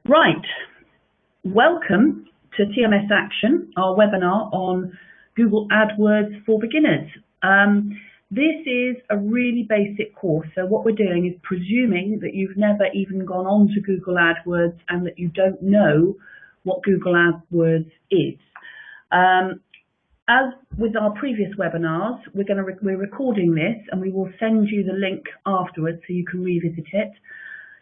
Right, welcome to TMSAction, our webinar on Google AdWords for beginners. This is a really basic course, so what we're doing is presuming that you've never even gone on to Google AdWords and that you don't know what Google AdWords is. As with our previous webinars, we're recording this and we will send you the link afterwards so you can revisit it.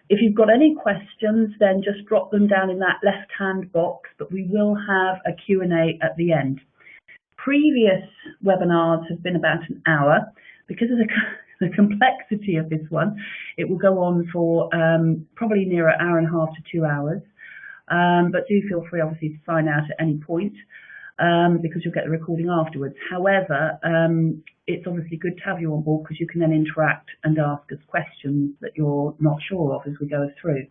If you've got any questions, then just drop them down in that left-hand box, but we will have a Q&A at the end. Previous webinars have been about an hour. Because of the complexity of this one, it will go on for probably near an hour and a half to 2 hours. But do feel free, obviously, to sign out at any point because you'll get the recording afterwards. However, it's obviously good to have you on board because you can then interact and ask us questions that you're not sure of as we go through.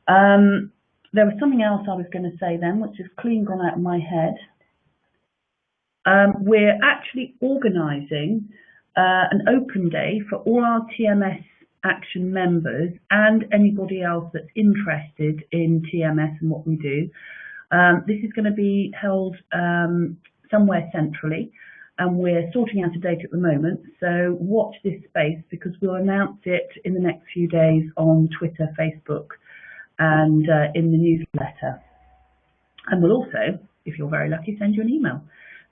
There was something else I was going to say then, which has clean gone out of my head. We're actually organising an open day for all our TMSAction members and anybody else that's interested in TMS and what we do. This is going to be held somewhere centrally, and we're sorting out a date at the moment, so watch this space because we'll announce it in the next few days on Twitter, Facebook and in the newsletter. And we'll also, if you're very lucky, send you an email.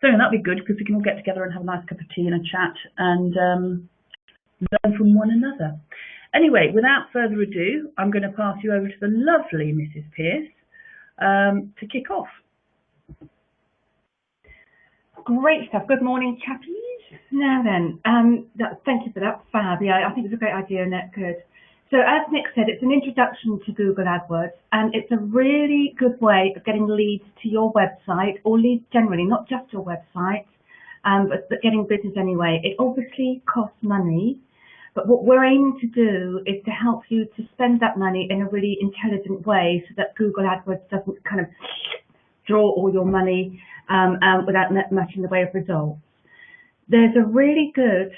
So that'll be good because we can all get together and have a nice cup of tea and a chat and learn from one another. Anyway, without further ado, I'm going to pass you over to the lovely Mrs. Pierce to kick off. Great stuff. Good morning, chappies. Now then, thank you for that, Fab. Yeah, I think it's a great idea, and that's good. So as Nick said, it's an introduction to Google AdWords, and it's a really good way of getting leads to your website, or leads generally, not just your website, but getting business anyway. It obviously costs money, but what we're aiming to do is to help you to spend that money in a really intelligent way so that Google AdWords doesn't kind of draw all your money without much in the way of results. There's a really good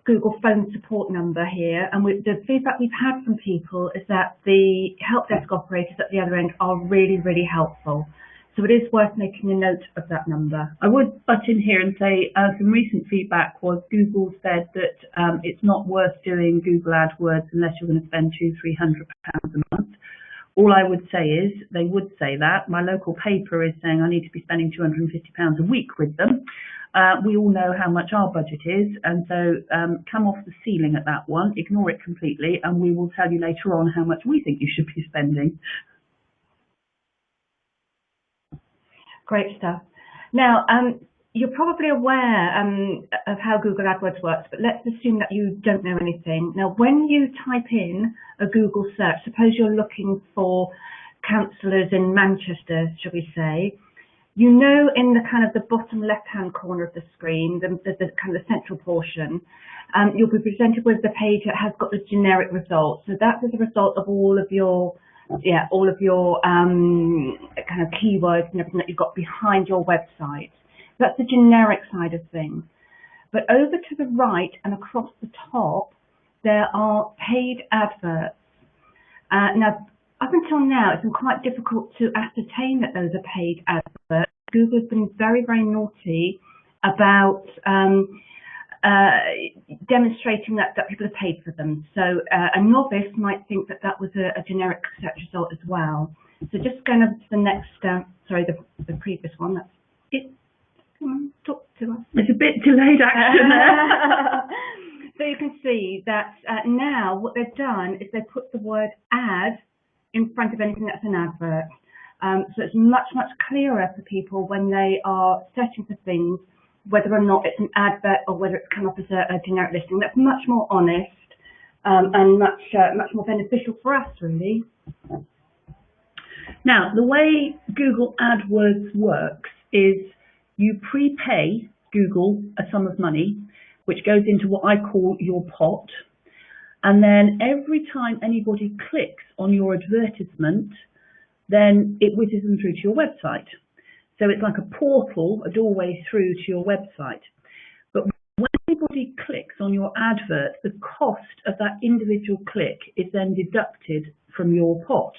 Google phone support number here, and the feedback we've had from people is that the help desk operators at the other end are really, really helpful. So it is worth making a note of that number. I would butt in here and say some recent feedback was Google said that it's not worth doing Google AdWords unless you're going to spend £200–300 a month. All I would say is, they would say that. My local paper is saying I need to be spending £250 a week with them. We all know how much our budget is, and so come off the ceiling at that one, ignore it completely, and we will tell you later on how much we think you should be spending. Great stuff. Now, you're probably aware of how Google AdWords works, but let's assume that you don't know anything. Now, when you type in a Google search, suppose you're looking for councillors in Manchester, shall we say, you know in the kind of the bottom left-hand corner of the screen, the kind of the central portion, you'll be presented with the page that has got the generic results. So that is a result of all of your kind of keywords and everything that you've got behind your website. That's the generic side of things. But over to the right and across the top, there are paid adverts. Now, up until now, it's been quite difficult to ascertain that those are paid adverts. Google has been very, very naughty about demonstrating that people have paid for them. So a novice might think that that was a generic search result as well. So just going over to the next, the previous one. That's it. Come on, talk to us. It's a bit delayed action there. So you can see that now what they've done is they've put the word ad in front of anything that's an advert. So it's much, much clearer for people when they are searching for things, whether or not it's an advert or whether it's come up as a generic listing. That's much more honest and much more beneficial for us, really. Now, the way Google AdWords works is you prepay Google a sum of money, which goes into what I call your pot. And then every time anybody clicks on your advertisement, then it whizzes them through to your website. So it's like a portal, a doorway through to your website. But when anybody clicks on your advert, the cost of that individual click is then deducted from your pot.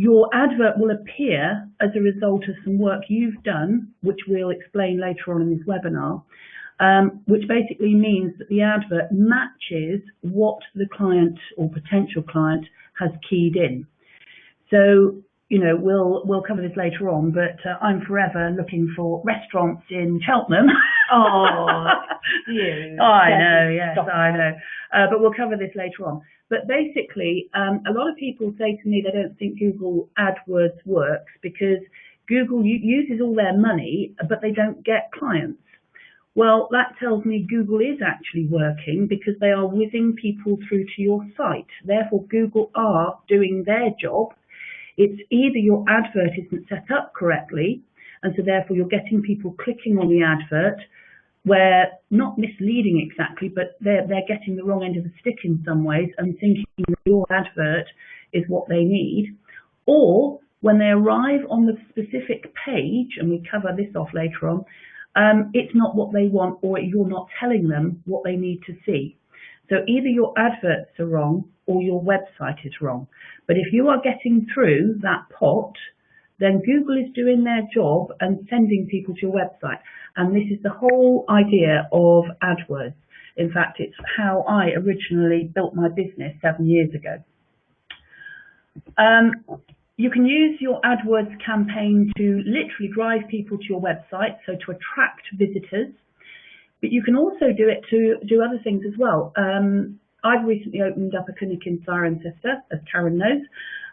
Your advert will appear as a result of some work you've done, which we'll explain later on in this webinar, which basically means that the advert matches what the client or potential client has keyed in. So, you know, we'll cover this later on, but I'm forever looking for restaurants in Cheltenham. Oh, you. I know, yes, I know. But we'll cover this later on. But basically, a lot of people say to me they don't think Google AdWords works because Google uses all their money, but they don't get clients. Well, that tells me Google is actually working because they are whizzing people through to your site. Therefore, Google are doing their job. It's either your advert isn't set up correctly, and so therefore you're getting people clicking on the advert where, not misleading exactly, but they're getting the wrong end of the stick in some ways and thinking that your advert is what they need. Or when they arrive on the specific page, and we cover this off later on, it's not what they want, or you're not telling them what they need to see. So either your adverts are wrong or your website is wrong. But if you are getting through that pot, then Google is doing their job and sending people to your website. And this is the whole idea of AdWords. In fact, it's how I originally built my business 7 years ago. You can use your AdWords campaign to literally drive people to your website, so to attract visitors. But you can also do it to do other things as well. I've recently opened up a clinic in Cirencester, as Karen knows,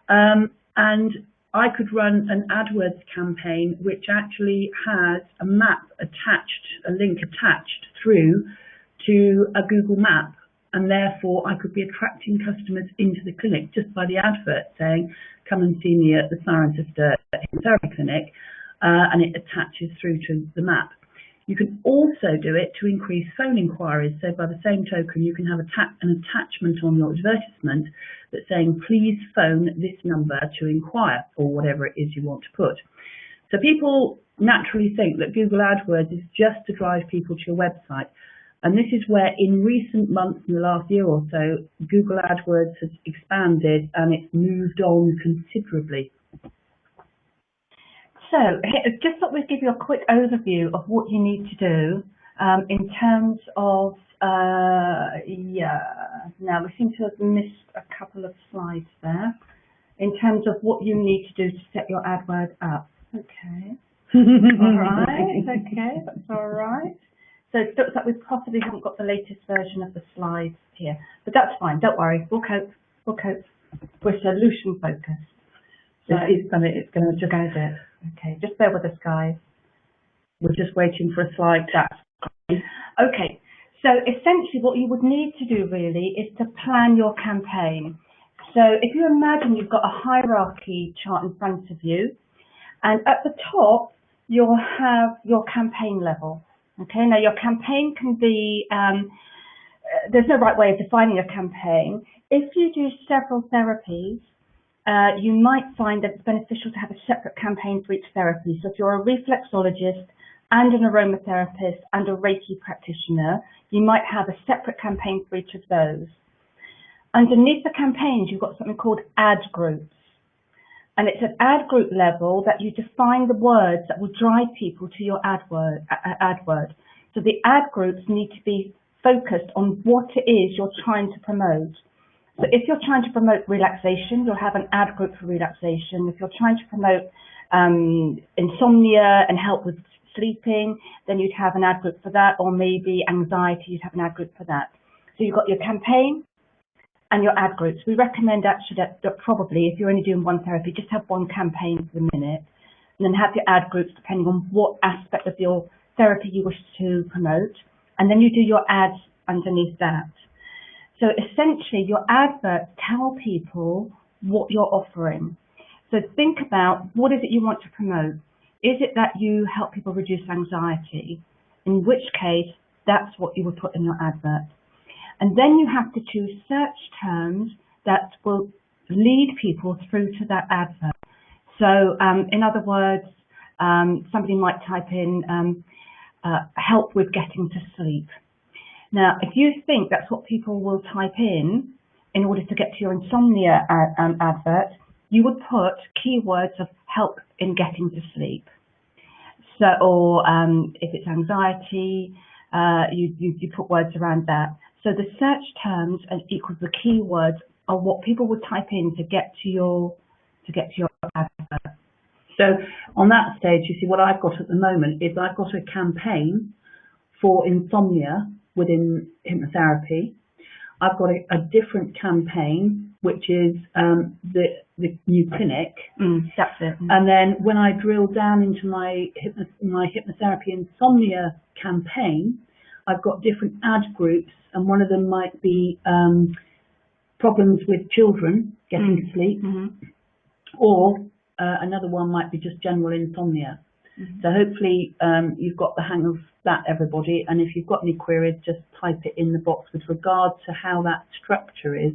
and I could run an AdWords campaign which actually has a map attached, a link attached through to a Google map, and therefore I could be attracting customers into the clinic just by the advert saying, come and see me at the Cirencester Therapy Clinic, and it attaches through to the map. You can also do it to increase phone inquiries. So by the same token, you can have an attachment on your advertisement that's saying, please phone this number to inquire, or whatever it is you want to put. So people naturally think that Google AdWords is just to drive people to your website. And this is where in recent months, in the last year or so, Google AdWords has expanded and it's moved on considerably. So, just thought we'd give you a quick overview of what you need to do in terms of, now we seem to have missed a couple of slides there, in terms of what you need to do to set your AdWords up. Okay. All right, okay, that's all right. So it looks like we possibly haven't got the latest version of the slides here, but that's fine, don't worry, we'll cope, we're solution focused. So it's going to just go there. Okay, just bear with us, guys. We're just waiting for a slide. Okay, so essentially what you would need to do really is to plan your campaign. So if you imagine you've got a hierarchy chart in front of you, and at the top you'll have your campaign level. Okay, now your campaign can be, there's no right way of defining a campaign. If you do several therapies, you might find that it's beneficial to have a separate campaign for each therapy. So if you're a reflexologist and an aromatherapist and a Reiki practitioner, you might have a separate campaign for each of those. Underneath the campaigns, you've got something called ad groups. And it's at ad group level that you define the words that will drive people to your ad word. So the ad groups need to be focused on what it is you're trying to promote. So if you're trying to promote relaxation, you'll have an ad group for relaxation. If you're trying to promote insomnia and help with sleeping, then you'd have an ad group for that, or maybe anxiety, you'd have an ad group for that. So you've got your campaign and your ad groups. We recommend actually that probably, if you're only doing one therapy, just have one campaign for the minute, and then have your ad groups depending on what aspect of your therapy you wish to promote, and then you do your ads underneath that. So essentially, your adverts tell people what you're offering. So think about, what is it you want to promote? Is it that you help people reduce anxiety? In which case, that's what you would put in your advert. And then you have to choose search terms that will lead people through to that advert. So in other words, somebody might type in help with getting to sleep. Now, if you think that's what people will type in order to get to your insomnia advert, you would put keywords of help in getting to sleep. So, or if it's anxiety, you put words around that. So the search terms equals the keywords are what people would type in to get to your advert. So on that stage, you see what I've got at the moment is I've got a campaign for insomnia within hypnotherapy. I've got a different campaign, which is the new clinic. That's it. And then when I drill down into my hypnotherapy insomnia campaign, I've got different ad groups, and one of them might be problems with children getting to sleep, or another one might be just general insomnia. So hopefully you've got the hang of that, everybody, and if you've got any queries, just type it in the box with regard to how that structure is.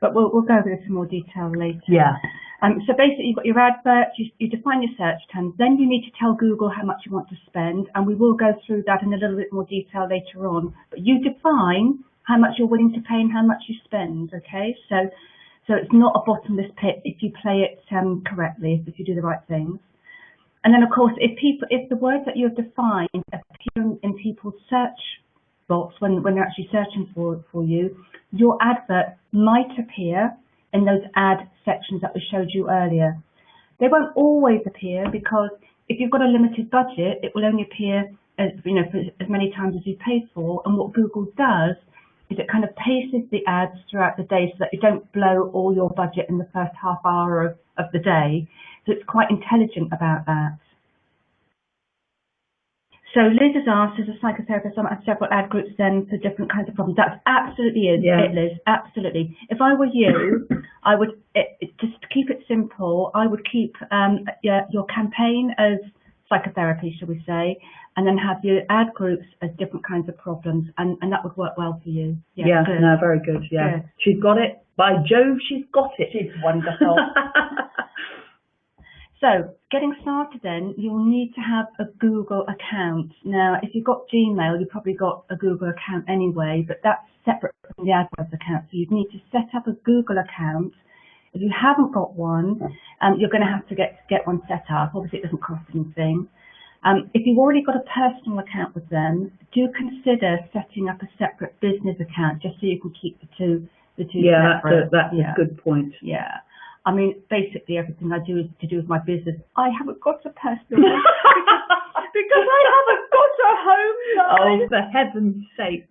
But we'll go over this in more detail later. Yeah. So basically, you've got your advert, you define your search terms, then you need to tell Google how much you want to spend, and we will go through that in a little bit more detail later on. But you define how much you're willing to pay and how much you spend, okay? So it's not a bottomless pit if you play it correctly, if you do the right things. And then, of course, if the words that you have defined appear in people's search box when they're actually searching for you, your advert might appear in those ad sections that we showed you earlier. They won't always appear, because if you've got a limited budget, it will only appear as many times as you paid for. And what Google does is it kind of paces the ads throughout the day so that you don't blow all your budget in the first half hour of the day. So it's quite intelligent about that. So Liz has asked, as a psychotherapist, I have several ad groups then for different kinds of problems. That's absolutely it, Liz, absolutely. If I were you, I would, just to keep it simple, I would keep your campaign as psychotherapy, shall we say, and then have your ad groups as different kinds of problems, and that would work well for you. Yeah, no, very good, yeah. Good. She's got it. By Jove, she's got it. She's wonderful. So, getting started then, you'll need to have a Google account. Now, if you've got Gmail, you've probably got a Google account anyway, but that's separate from the AdWords account. So you'd need to set up a Google account. If you haven't got one, you're going to have to get one set up. Obviously, it doesn't cost anything. If you've already got a personal account with them, do consider setting up a separate business account just so you can keep the two separate. That's a good point. Yeah. I mean, basically everything I do is to do with my business. I haven't got a personal one because I haven't got a home line. Oh, for heaven's sake.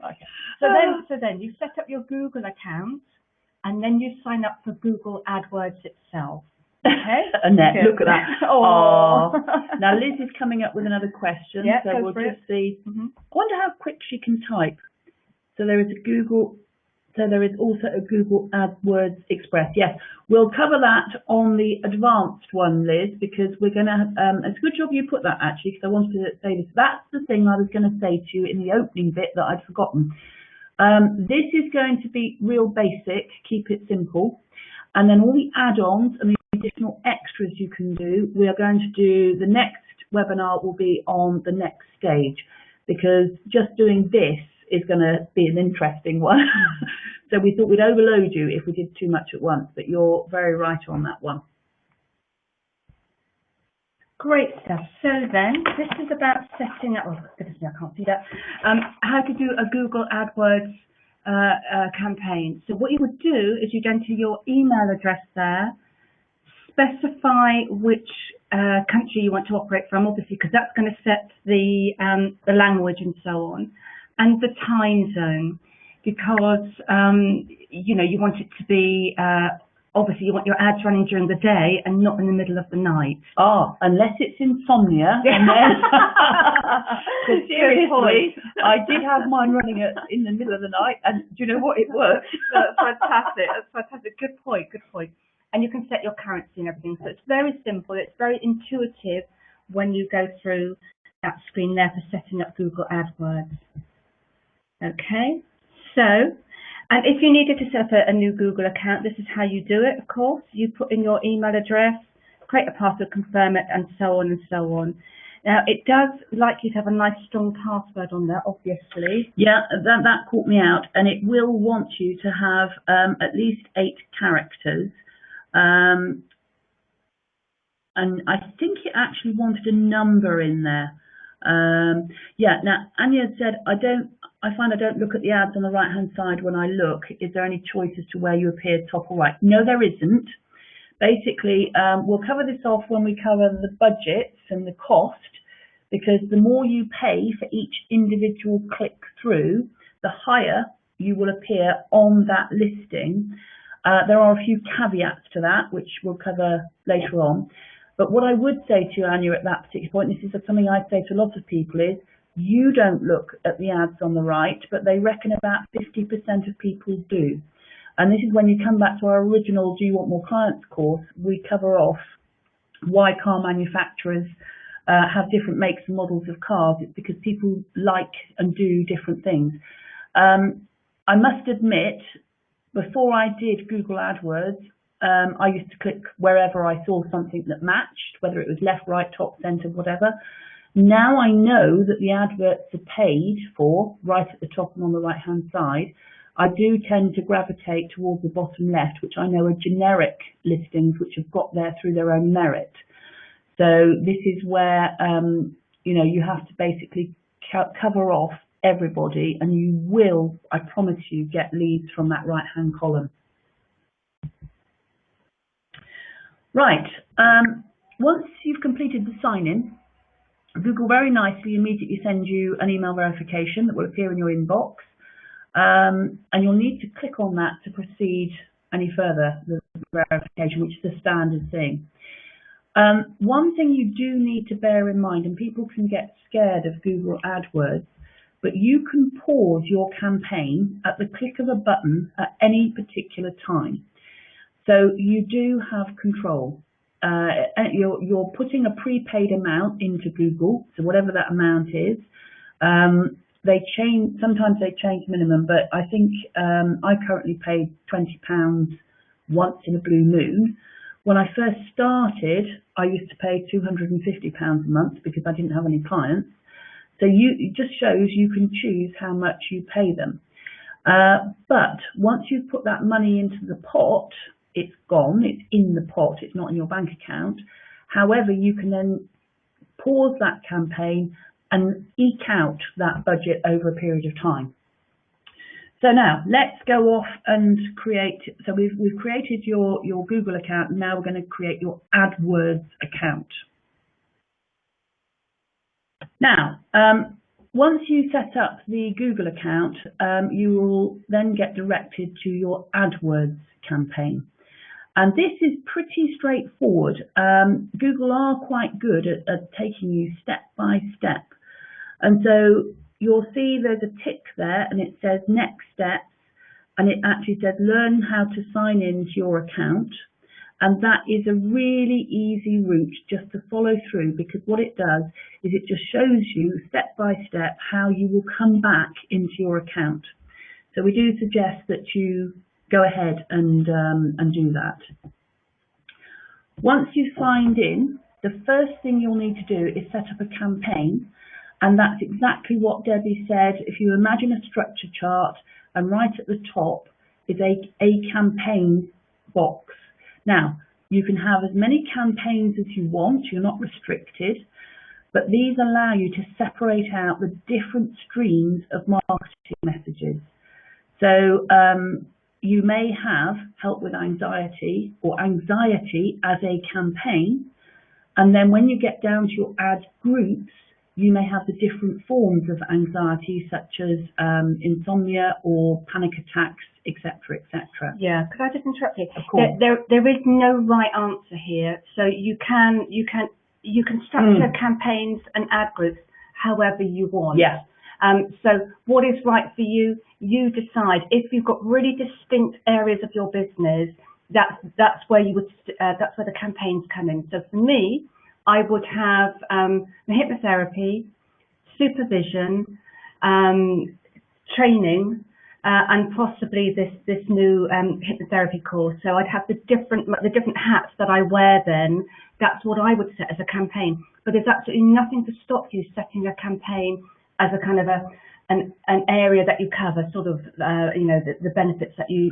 So then you set up your Google account, and then you sign up for Google AdWords itself. Okay? Annette, look at that. Oh. Now Liz is coming up with another question, so we'll just see. I wonder how quick she can type. So there is also a Google AdWords Express. Yes, we'll cover that on the advanced one, Liz, because we're going to, it's a good job you put that actually, because I wanted to say this. That's the thing I was going to say to you in the opening bit that I'd forgotten. This is going to be real basic, keep it simple. And then all the add-ons and the additional extras you can do, we are going to do, the next webinar will be on the next stage, because just doing this is going to be an interesting one. So we thought we'd overload you if we did too much at once, but you're very right on that one. Great stuff. So then, this is about setting up, oh goodness me, I can't see that, how to do a Google AdWords campaign. So what you would do is you'd enter your email address there, specify which country you want to operate from, obviously, because that's going to set the language and so on, and the time zone, because you want it to be obviously you want your ads running during the day and not in the middle of the night. Oh, unless it's insomnia. And then, seriously, I did have mine running in the middle of the night, and do you know what? It worked. That's fantastic. That's fantastic. Good point. Good point. And you can set your currency and everything. So it's very simple. It's very intuitive when you go through that screen there for setting up Google AdWords. Okay. So, and if you needed to set up a new Google account, this is how you do it, of course. You put in your email address, create a password, confirm it, and so on and so on. Now, it does like you to have a nice strong password on there, obviously. Yeah, that caught me out. And it will want you to have at least 8 characters. and I think it actually wanted a number in there. Yeah, now Anya said, I find I don't look at the ads on the right hand side when I look. Is there any choice as to where you appear, top or right? No, there isn't. Basically, we'll cover this off when we cover the budgets and the cost, because the more you pay for each individual click through, the higher you will appear on that listing. There are a few caveats to that, which we'll cover later on. But what I would say to you, Anya, at that particular point, this is something I say to a lot of people, is you don't look at the ads on the right, but they reckon about 50% of people do. And this is when you come back to our original Do You Want More Clients course, we cover off why car manufacturers have different makes and models of cars. It's because people like and do different things. I must admit, before I did Google AdWords, I used to click wherever I saw something that matched, whether it was left, right, top, centre, whatever. Now I know that the adverts are paid for right at the top and on the right hand side. I do tend to gravitate towards the bottom left, which I know are generic listings which have got there through their own merit. So this is where you have to basically cover off everybody, and you will, I promise you, get leads from that right hand column. Right, once you've completed the sign-in, Google very nicely immediately sends you an email verification that will appear in your inbox, and you'll need to click on that to proceed any further, the verification, which is the standard thing. One thing you do need to bear in mind, and people can get scared of Google AdWords, but you can pause your campaign at the click of a button at any particular time. So you do have control. You're putting a prepaid amount into Google, so whatever that amount is. They change, sometimes they change minimum, but I think I currently paid £20 once in a blue moon. When I first started, I used to pay £250 a month because I didn't have any clients. So it just shows you can choose how much you pay them. But once you've put that money into the pot, it's gone, it's in the pot, it's not in your bank account. However, you can then pause that campaign and eke out that budget over a period of time. So now let's go off and create, so we've created your Google account, and now we're going to create your AdWords account. Now, once you set up the Google account, you will then get directed to your AdWords campaign. And this is pretty straightforward. Google are quite good at taking you step by step. And so you'll see there's a tick there and it says next steps, and it actually says learn how to sign into your account. And that is a really easy route just to follow through, because what it does is it just shows you step by step how you will come back into your account. So we do suggest that you go ahead and do that. Once you've signed in, the first thing you'll need to do is set up a campaign, and that's exactly what Debbie said. If you imagine a structure chart, and right at the top is a campaign box. Now, you can have as many campaigns as you want, you're not restricted, but these allow you to separate out the different streams of marketing messages. So you may have help with anxiety or anxiety as a campaign, and then when you get down to your ad groups, you may have the different forms of anxiety, such as insomnia or panic attacks, etc., etc. Yeah, could I just interrupt you? Of course. There is no right answer here. So you can structure campaigns and ad groups however you want. Yeah. So what is right for you? You decide. If you've got really distinct areas of your business, that's where you would that's where the campaigns come in. So for me, I would have the hypnotherapy, supervision, training, and possibly this new hypnotherapy course. So I'd have the different hats that I wear then. That's what I would set as a campaign. But there's absolutely nothing to stop you setting a campaign as a kind of an area that you cover, sort of the benefits that you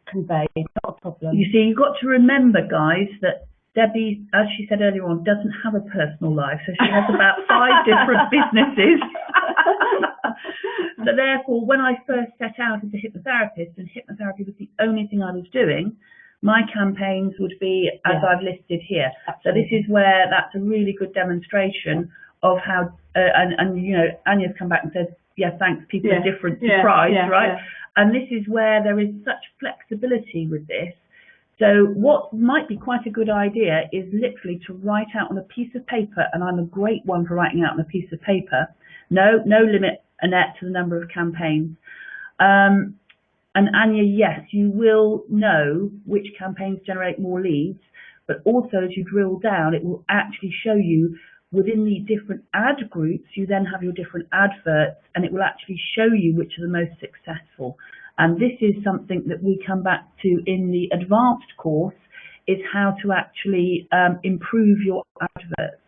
convey. Not a problem. You see, you've got to remember, guys, that Debbie, as she said earlier on, doesn't have a personal life, so she has about 5 different businesses. So therefore, when I first set out as a hypnotherapist, and hypnotherapy was the only thing I was doing, my campaigns would be as I've listed here. Absolutely. So this is where that's a really good demonstration of how, and you know, Anya's come back and said, yeah, thanks, people are different to price, right? And this is where there is such flexibility with this. So what might be quite a good idea is literally to write out on a piece of paper, and I'm a great one for writing out on a piece of paper. No limit, Annette, to the number of campaigns. And Anya, yes, you will know which campaigns generate more leads, but also as you drill down, it will actually show you within the different ad groups, you then have your different adverts, and it will actually show you which are the most successful. And this is something that we come back to in the advanced course, is how to actually improve your adverts.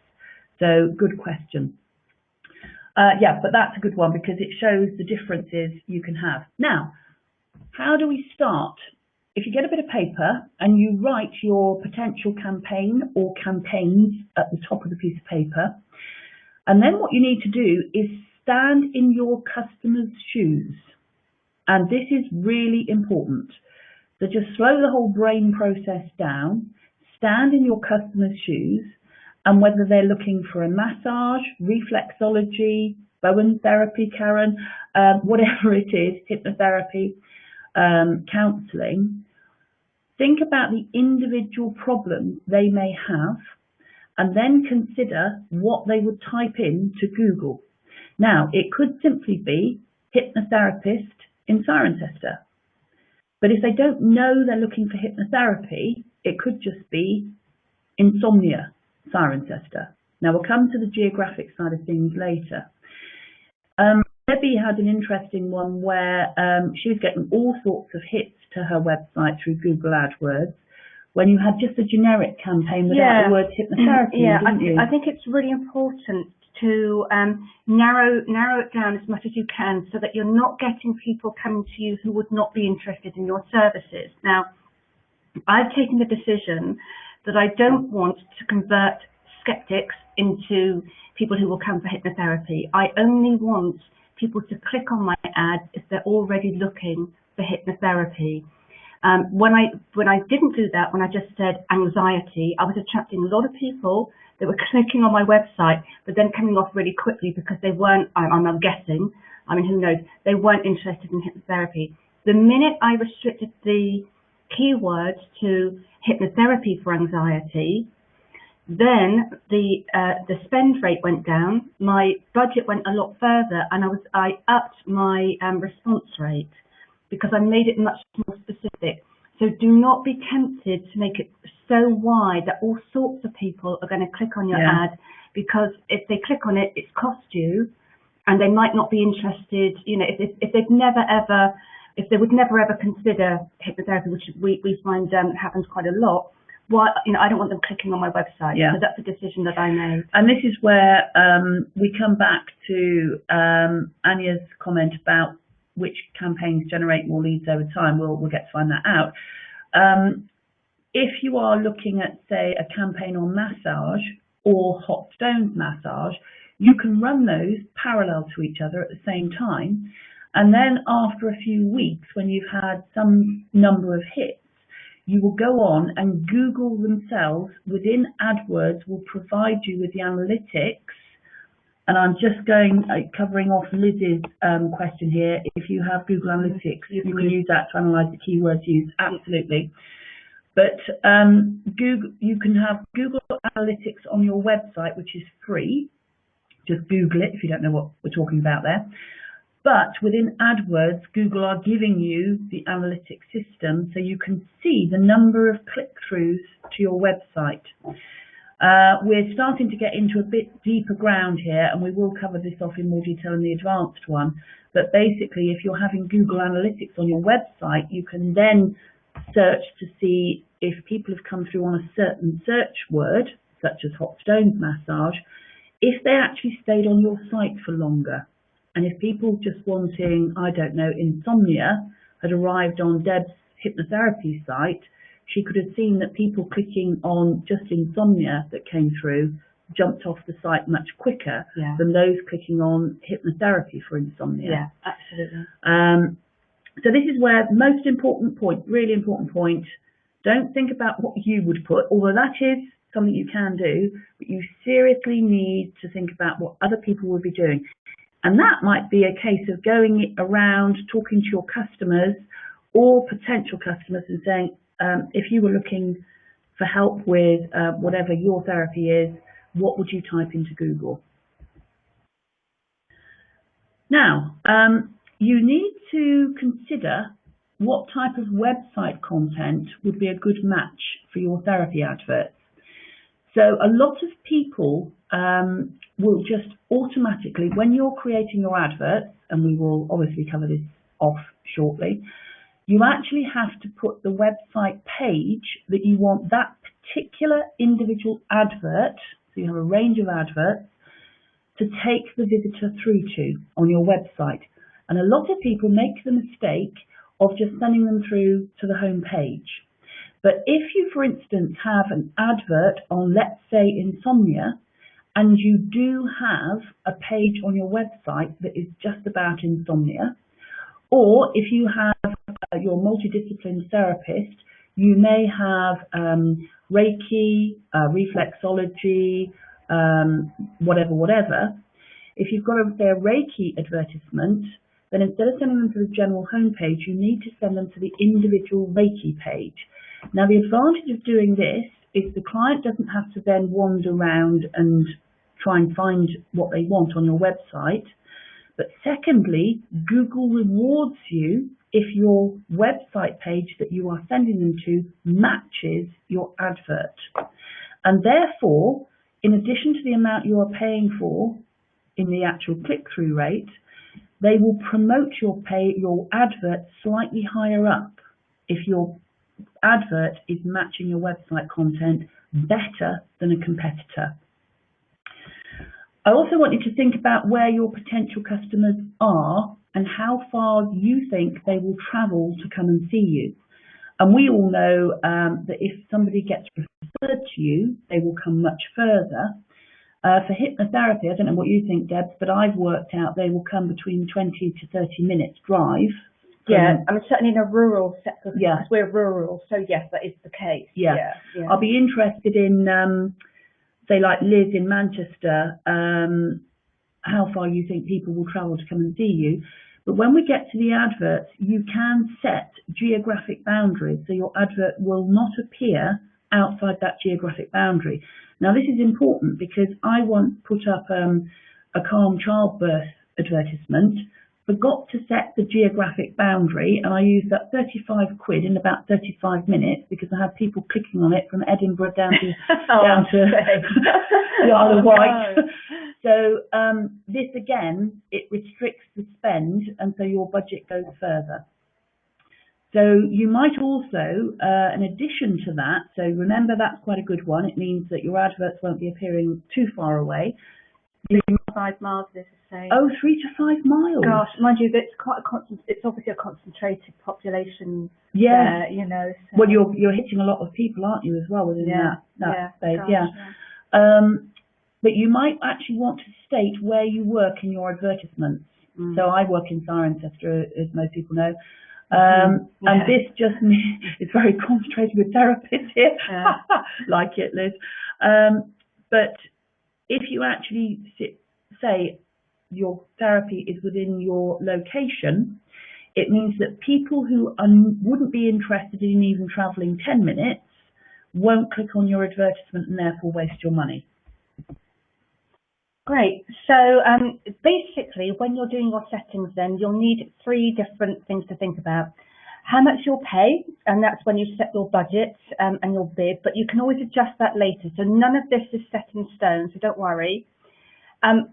So good question. Yeah, but that's a good one because it shows the differences you can have. Now, how do we start? If you get a bit of paper and you write your potential campaign or campaigns at the top of the piece of paper, and then what you need to do is stand in your customer's shoes. And this is really important. So just slow the whole brain process down, stand in your customer's shoes, and whether they're looking for a massage, reflexology, Bowen therapy, Karen, whatever it is, hypnotherapy, counselling, think about the individual problems they may have, and then consider what they would type in to Google. Now, it could simply be hypnotherapist in Cirencester. But if they don't know they're looking for hypnotherapy, it could just be insomnia, Cirencester. Now, we'll come to the geographic side of things later. Debbie had an interesting one where she was getting all sorts of hits to her website through Google Adwords when you had just a generic campaign without the word hypnotherapy, didn't you? I think it's really important to narrow it down as much as you can so that you're not getting people coming to you who would not be interested in your services. Now, I've taken the decision that I don't want to convert skeptics into people who will come for hypnotherapy. I only want people to click on my ad if they're already looking for hypnotherapy. When I didn't do that, when I just said anxiety, I was attracting a lot of people that were clicking on my website, but then coming off really quickly because they weren't, I'm guessing, I mean, who knows, they weren't interested in hypnotherapy. The minute I restricted the keywords to hypnotherapy for anxiety, then the spend rate went down, my budget went a lot further, and I upped my response rate because I made it much more specific. So do not be tempted to make it so wide that all sorts of people are going to click on your ad, because if they click on it, it's cost you, and they might not be interested. You know, if they would never ever consider hypnotherapy, which we find happens quite a lot. Why, you know, I don't want them clicking on my website. Yeah. So that's a decision that I made. And this is where we come back to Anya's comment about which campaigns generate more leads over time. We'll get to find that out. If you are looking at, say, a campaign on massage or hot stones massage, you can run those parallel to each other at the same time. And then after a few weeks, when you've had some number of hits, you will go on and Google themselves within AdWords will provide you with the analytics. And I'm just covering off Liz's question here. If you have Google Analytics, you can use that to analyze the keywords used. Absolutely. But you can have Google Analytics on your website, which is free. Just Google it if you don't know what we're talking about there. But within AdWords, Google are giving you the analytics system so you can see the number of click-throughs to your website. We're starting to get into a bit deeper ground here, and we will cover this off in more detail in the advanced one. But basically, if you're having Google Analytics on your website, you can then search to see if people have come through on a certain search word, such as hot stones massage, if they actually stayed on your site for longer. And if people just wanting, I don't know, insomnia had arrived on Deb's hypnotherapy site, she could have seen that people clicking on just insomnia that came through jumped off the site much quicker than those clicking on hypnotherapy for insomnia. Yeah, absolutely. So this is where most important point, really important point, don't think about what you would put, although that is something you can do, but you seriously need to think about what other people would be doing. And that might be a case of going around talking to your customers or potential customers and saying, if you were looking for help with whatever your therapy is, what would you type into Google? Now, you need to consider what type of website content would be a good match for your therapy adverts. So a lot of people will just automatically, when you're creating your adverts, and we will obviously cover this off shortly, you actually have to put the website page that you want that particular individual advert, so you have a range of adverts, to take the visitor through to on your website. And a lot of people make the mistake of just sending them through to the home page. But if you, for instance, have an advert on, let's say, insomnia, and you do have a page on your website that is just about insomnia, or if you have your multidisciplinary therapist, you may have Reiki, reflexology, whatever. If you've got a Reiki advertisement, then instead of sending them to the general homepage, you need to send them to the individual Reiki page. Now, the advantage of doing this is the client doesn't have to then wander around and try and find what they want on your website. But secondly, Google rewards you if your website page that you are sending them to matches your advert. And therefore, in addition to the amount you are paying for in the actual click-through rate, they will promote your advert slightly higher up if your advert is matching your website content better than a competitor. I also want you to think about where your potential customers are and how far you think they will travel to come and see you. And we all know that if somebody gets referred to you, they will come much further. For hypnotherapy, I don't know what you think, Debs, but I've worked out they will come between 20 to 30 minutes drive. Yeah, I mean, certainly in a rural sector, because we're rural, so yes, that is the case. Yeah. I'll be interested in, say, like Liz in Manchester, how far you think people will travel to come and see you. But when we get to the adverts, you can set geographic boundaries, so your advert will not appear outside that geographic boundary. Now, this is important because I once put up a calm childbirth advertisement, forgot to set the geographic boundary, and I used up 35 quid in about 35 minutes because I had people clicking on it from Edinburgh down to the Isle of Wight. So this again, it restricts the spend, and so your budget goes further. So you might also, in addition to that, so remember that's quite a good one. It means that your adverts won't be appearing too far away. 3 to 5 miles, this is saying. Oh, 3 to 5 miles. Gosh, mind you, it's quite it's obviously a concentrated population. There, you know. So. Well, you're hitting a lot of people, aren't you, as well within that space? Gosh, but you might actually want to state where you work in your advertisements. So I work in Cirencester, as most people know. And this just means it's very concentrated with therapists here. Like it, Liz. But if you actually say your therapy is within your location, it means that people who wouldn't be interested in even travelling 10 minutes won't click on your advertisement and therefore waste your money. Great. So basically, when you're doing your settings, then you'll need 3 different things to think about. How much you'll pay, and that's when you set your budget and your bid, but you can always adjust that later. So none of this is set in stone, so don't worry.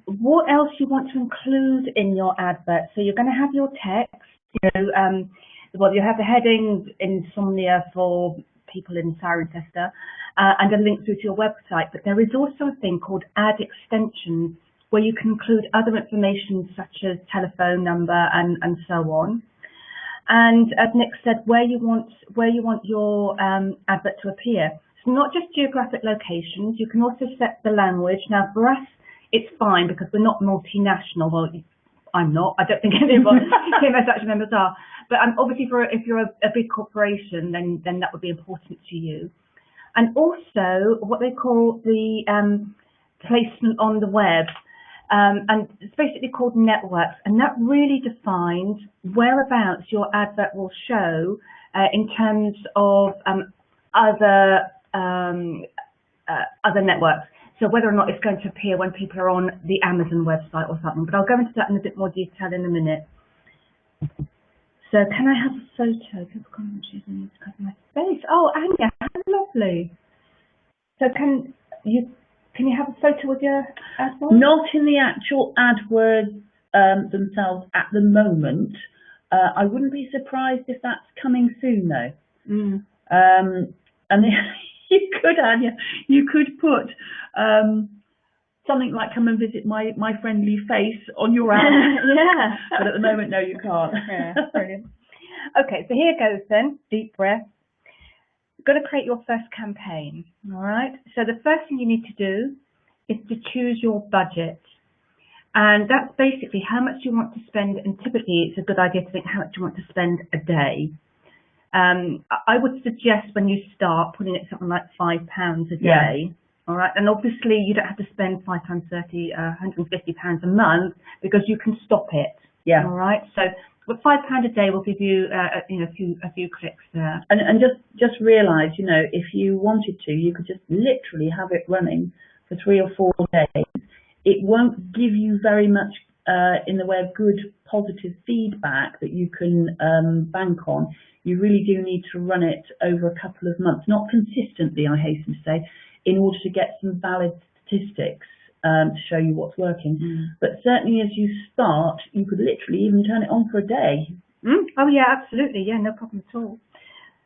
What else you want to include in your advert? So you're going to have your text, well, you have the heading, insomnia for people in Cirencester, and a link through to your website. But there is also a thing called ad extensions, where you can include other information such as telephone number and so on. And as Nick said, where you want your advert to appear. It's not just geographic locations. You can also set the language. Now, for us, it's fine because we're not multinational. Well, I'm not. I don't think any of our TMSAction members are. But obviously, if you're a big corporation, then that would be important to you. And also, what they call the placement on the web. And it's basically called networks, and that really defines whereabouts your advert will show in terms of other networks. So whether or not it's going to appear when people are on the Amazon website or something. But I'll go into that in a bit more detail in a minute. So can I have a photo? People can't choose to cover my face. Oh, Anya, how lovely. So can you have a photo with your AdWords? Not in the actual AdWords themselves at the moment. I wouldn't be surprised if that's coming soon, though. And you could, Anya, you could put something like "come and visit my friendly face" on your ad. Yeah. But at the moment, no, you can't. Yeah, brilliant. Okay, so here goes then. Deep breath. Got to create your first campaign, all right? So the first thing you need to do is to choose your budget. And that's basically how much you want to spend, and typically it's a good idea to think how much you want to spend a day. I would suggest when you start putting it something like £5 a day, all right? And obviously you don't have to spend 5 times 30, £150 a month because you can stop it, all right? So but £5 a day will give you, a few clicks there. And just realise, if you wanted to, you could just literally have it running for 3 or 4 days. It won't give you very much in the way of good, positive feedback that you can bank on. You really do need to run it over a couple of months, not consistently, I hasten to say, in order to get some valid statistics to show you what's working. But certainly as you start, you could literally even turn it on for a day. Oh yeah, absolutely. Yeah, no problem at all.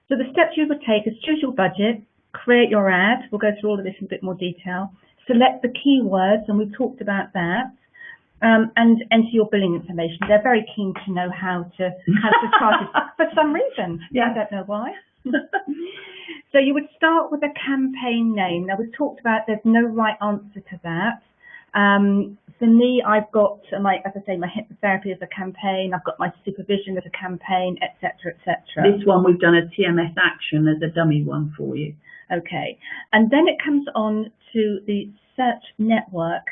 So the steps you would take is choose your budget, create your ad. We'll go through all of this in a bit more detail. Select the keywords, and we've talked about that. And enter your billing information. They're very keen to know how to charge it for some reason. I don't know why. So you would start with a campaign name. Now we've talked about there's no right answer to that. For me, I've got my hypnotherapy as a campaign. I've got my supervision as a campaign, etc., etc. This one we've done a TMSAction as a dummy one for you. Okay, and then it comes on to the search network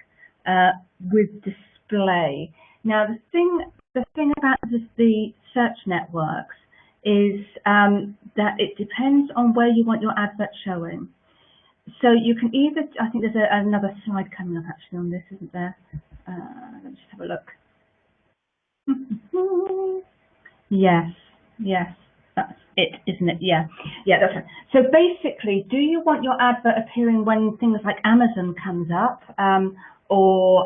with display. Now the thing about the search networks is that it depends on where you want your advert showing. So you can either, I think there's another slide coming up actually on this, isn't there? Let me just have a look. Yes, that's it, isn't it? Yeah, that's right. So basically, do you want your advert appearing when things like Amazon comes up, or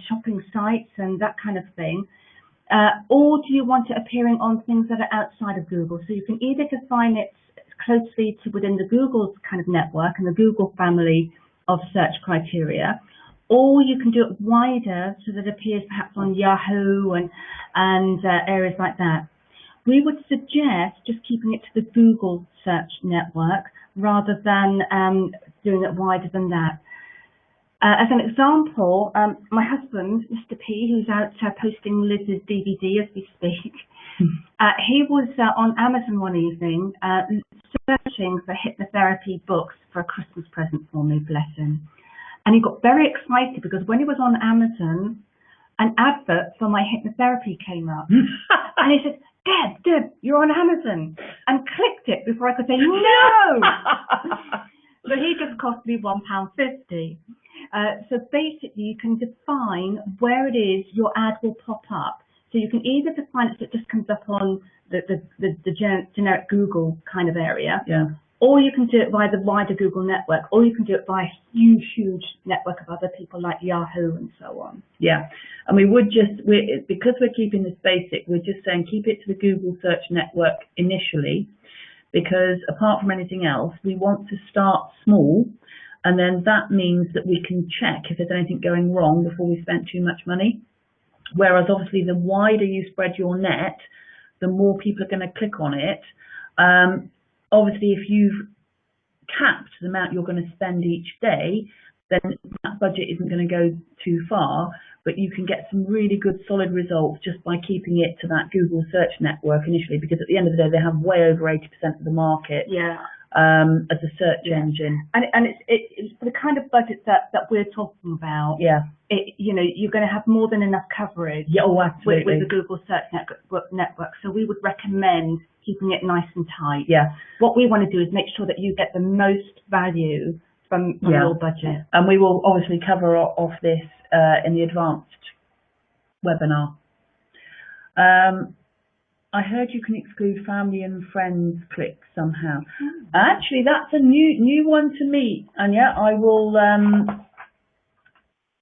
shopping sites and that kind of thing? Or do you want it appearing on things that are outside of Google? So you can either define it closely to within the Google kind of network and the Google family of search criteria, or you can do it wider so that it appears perhaps on Yahoo and areas like that. We would suggest just keeping it to the Google search network rather than doing it wider than that. As an example, my husband, Mr. P, who's out posting Liz's DVD as we speak, he was on Amazon one evening searching for hypnotherapy books for a Christmas present for me, bless him. And he got very excited because when he was on Amazon, an advert for my hypnotherapy came up. And he said, Deb, you're on Amazon, and clicked it before I could say no. So he just cost me £1.50. So basically you can define where it is your ad will pop up. So you can either define it so it just comes up on the generic Google kind of area, or you can do it via the wider Google network, or you can do it by a huge network of other people like Yahoo and so on. Yeah, and because we're keeping this basic, we're just saying keep it to the Google search network initially, because apart from anything else, we want to start small, and then that means that we can check if there's anything going wrong before we spend too much money. Whereas obviously the wider you spread your net, the more people are going to click on it. Obviously, if you've capped the amount you're going to spend each day, then that budget isn't going to go too far, but you can get some really good solid results just by keeping it to that Google search network initially, because at the end of the day, they have way over 80% of the market as a search engine. And it's for the kind of budget that we're talking about. You're going to have more than enough coverage with the Google search network. So we would recommend keeping it nice and tight. What we want to do is make sure that you get the most value from your budget. And we will obviously cover off this in the advanced webinar. I heard you can exclude family and friends clicks somehow. Actually, that's a new one to me, Anya. I will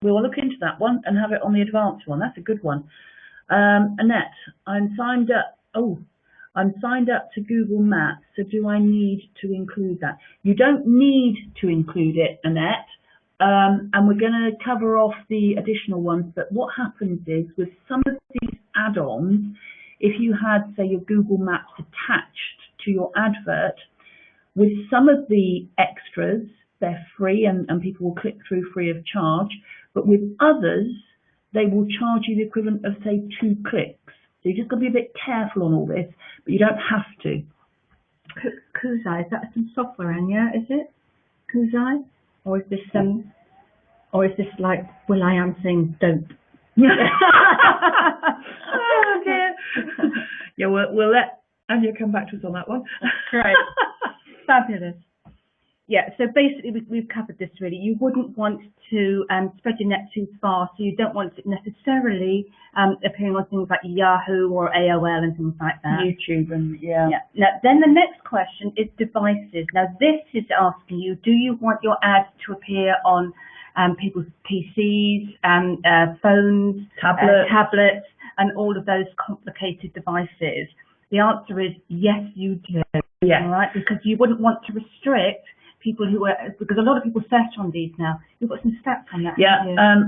we will look into that one and have it on the advanced one. That's a good one. Annette, I'm signed up. I'm signed up to Google Maps, so do I need to include that? You don't need to include it, Annette, and we're going to cover off the additional ones, but what happens is with some of these add-ons, if you had, say, your Google Maps attached to your advert, with some of the extras, they're free and people will click through free of charge, but with others, they will charge you the equivalent of, say, 2 clicks. So you just got to be a bit careful on all this, but you don't have to. Kuzai, is that some software, Anya? Is it Kuzai, or is this like Will I Am saying don't? Oh dear. Yeah, we'll let Anya come back to us on that one. Great, fabulous. Yeah, so basically we've covered this really. You wouldn't want to spread your net too far, so you don't want it necessarily appearing on things like Yahoo or AOL and things like that. YouTube and Now, then the next question is devices. Now this is asking you, do you want your ads to appear on people's PCs, phones, tablets, and all of those complicated devices? The answer is yes, you do. Yeah. All right, because you wouldn't want to restrict people who are, because a lot of people search on these now. You've got some stats on that. Yeah,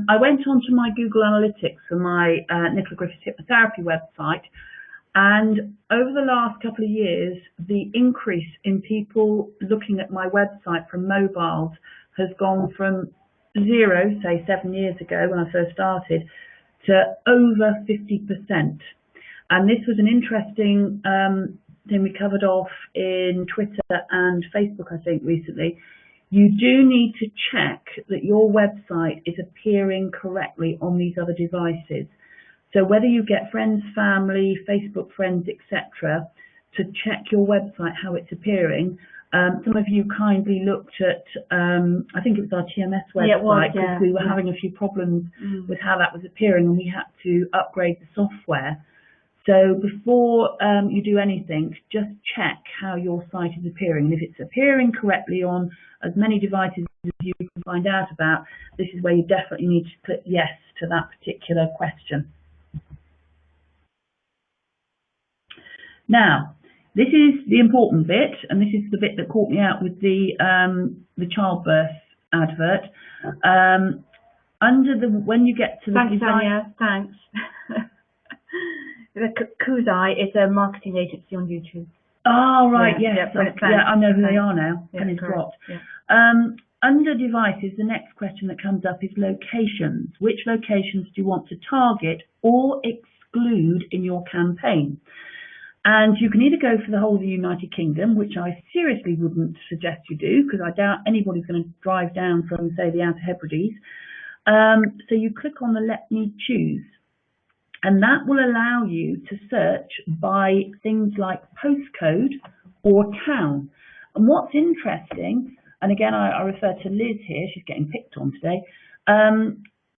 I went onto my Google Analytics for my Nicola Griffiths Hypnotherapy website, and over the last couple of years, the increase in people looking at my website from mobiles has gone from 0, say 7 years ago when I first started, to over 50%. And this was an interesting thing we covered off in Twitter and Facebook, I think, recently. You do need to check that your website is appearing correctly on these other devices. So whether you get friends, family, Facebook friends, etc., to check your website how it's appearing. Some of you kindly looked at, I think it was our TMS website, because we were having a few problems with how that was appearing, and we had to upgrade the software. So before you do anything, just check how your site is appearing. And if it's appearing correctly on as many devices as you can find out about, this is where you definitely need to click yes to that particular question. Now, this is the important bit, and this is the bit that caught me out with the childbirth advert. When you get to the Thanks, Anya. Thanks. The Kuzai is a marketing agency on YouTube. Oh, right, yes. I know who they are now. Penny's dropped. Under devices, the next question that comes up is locations. Which locations do you want to target or exclude in your campaign? And you can either go for the whole of the United Kingdom, which I seriously wouldn't suggest you do, because I doubt anybody's going to drive down from, say, the Outer Hebrides. So you click on the Let Me Choose. And that will allow you to search by things like postcode or town. And what's interesting, and again, I refer to Liz here, she's getting picked on today,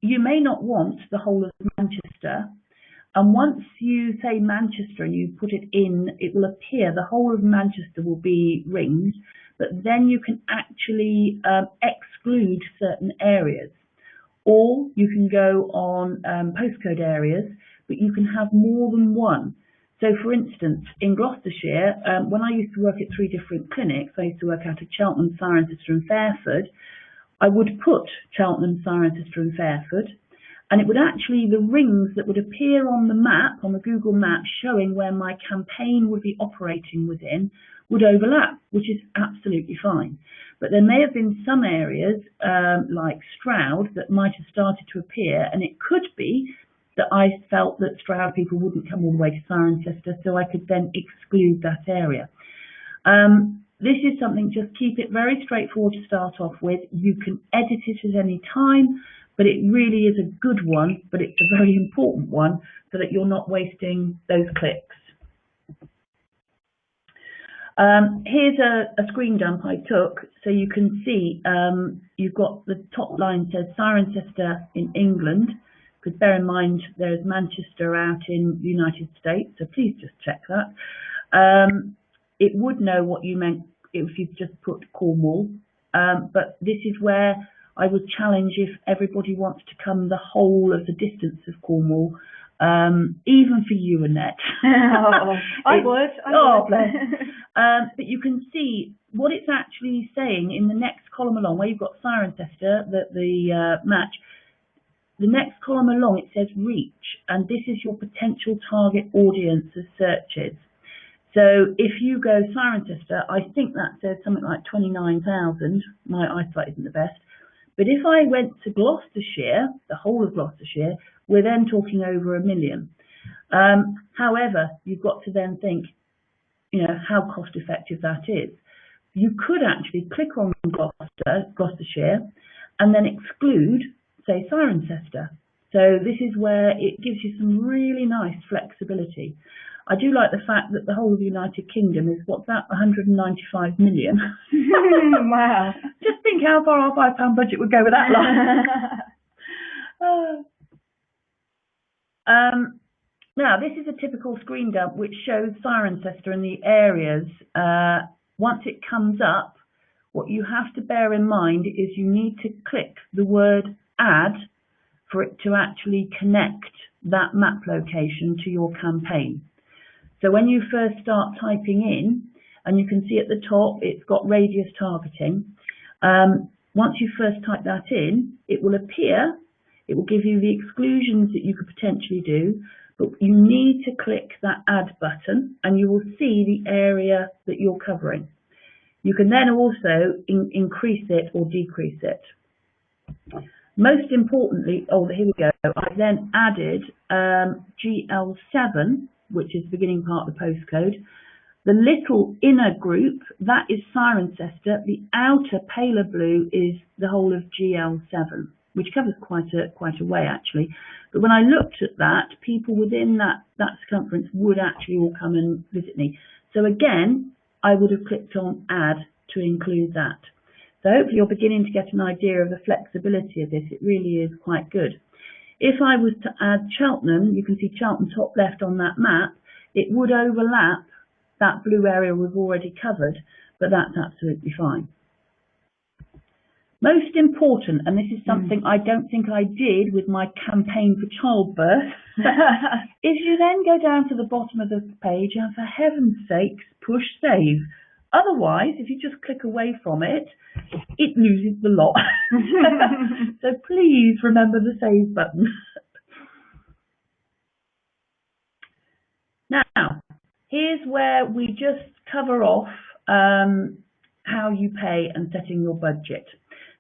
you may not want the whole of Manchester. And once you say Manchester and you put it in, it will appear the whole of Manchester will be ringed, but then you can actually exclude certain areas. Or you can go on postcode areas, but you can have more than one. So for instance, in Gloucestershire, when I used to work at 3 different clinics, I used to work out of Cheltenham, Cirencester and Fairford, I would put Cheltenham, Cirencester and Fairford, And it would actually, the rings that would appear on the map, on the Google map, showing where my campaign would be operating within, would overlap, which is absolutely fine. But there may have been some areas, like Stroud, that might have started to appear, and it could be that I felt that Stroud people wouldn't come all the way to Cirencester, so I could then exclude that area. This is something, just keep it very straightforward to start off with. You can edit it at any time, but it really is a good one, but it's a very important one so that you're not wasting those clicks. Here's a screen dump I took, so you can see you've got the top line says Cirencester in England, because bear in mind there's Manchester out in the United States, so please just check that. It would know what you meant if you just put Cornwall, but this is where I would challenge if everybody wants to come the whole of the distance of Cornwall, even for you, Annette. I would. Bless. But you can see what it's actually saying in the next column along, where you've got Cirencester, the match. The next column along, it says reach, and this is your potential target audience of searches. So if you go Cirencester, I think that says something like 29,000. My eyesight isn't the best. But if I went to Gloucestershire, the whole of Gloucestershire, we're then talking over 1 million. However, you've got to then think, how cost effective that is. You could actually click on Gloucestershire and then exclude, say, Cirencester. So this is where it gives you some really nice flexibility. I do like the fact that the whole of the United Kingdom is, what's that, 195 million? Wow. Just think how far our £5 budget would go with that line. Now, this is a typical screen dump which shows Cirencester and the areas. Once it comes up, what you have to bear in mind is you need to click the word add for it to actually connect that map location to your campaign. So when you first start typing in, and you can see at the top it's got radius targeting, once you first type that in, it will appear, it will give you the exclusions that you could potentially do, but you need to click that add button and you will see the area that you're covering. You can then also increase it or decrease it. Most importantly, here we go, I then added GL7, which is the beginning part of the postcode. The little inner group, that is Cirencester. The outer paler blue is the whole of GL7, which covers quite a way actually. But when I looked at that, people within that circumference would actually all come and visit me. So again, I would have clicked on add to include that. So hopefully you're beginning to get an idea of the flexibility of this. It really is quite good. If I was to add Cheltenham, you can see Cheltenham top left on that map, it would overlap that blue area we've already covered, but that's absolutely fine. Most important, and this is something I don't think I did with my campaign for childbirth, is you then go down to the bottom of the page and for heaven's sakes push save. Otherwise, if you just click away from it, it loses the lot. So please remember the save button. Now, here's where we just cover off how you pay and setting your budget.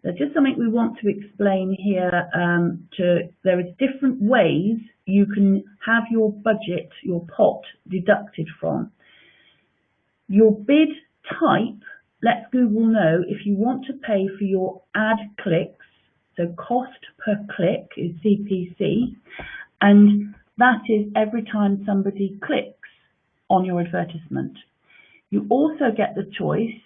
There's just something we want to explain here. There is different ways you can have your budget, your pot, deducted from. Your bid type lets Google know if you want to pay for your ad clicks, so cost per click is CPC, and that is every time somebody clicks on your advertisement. You also get the choice,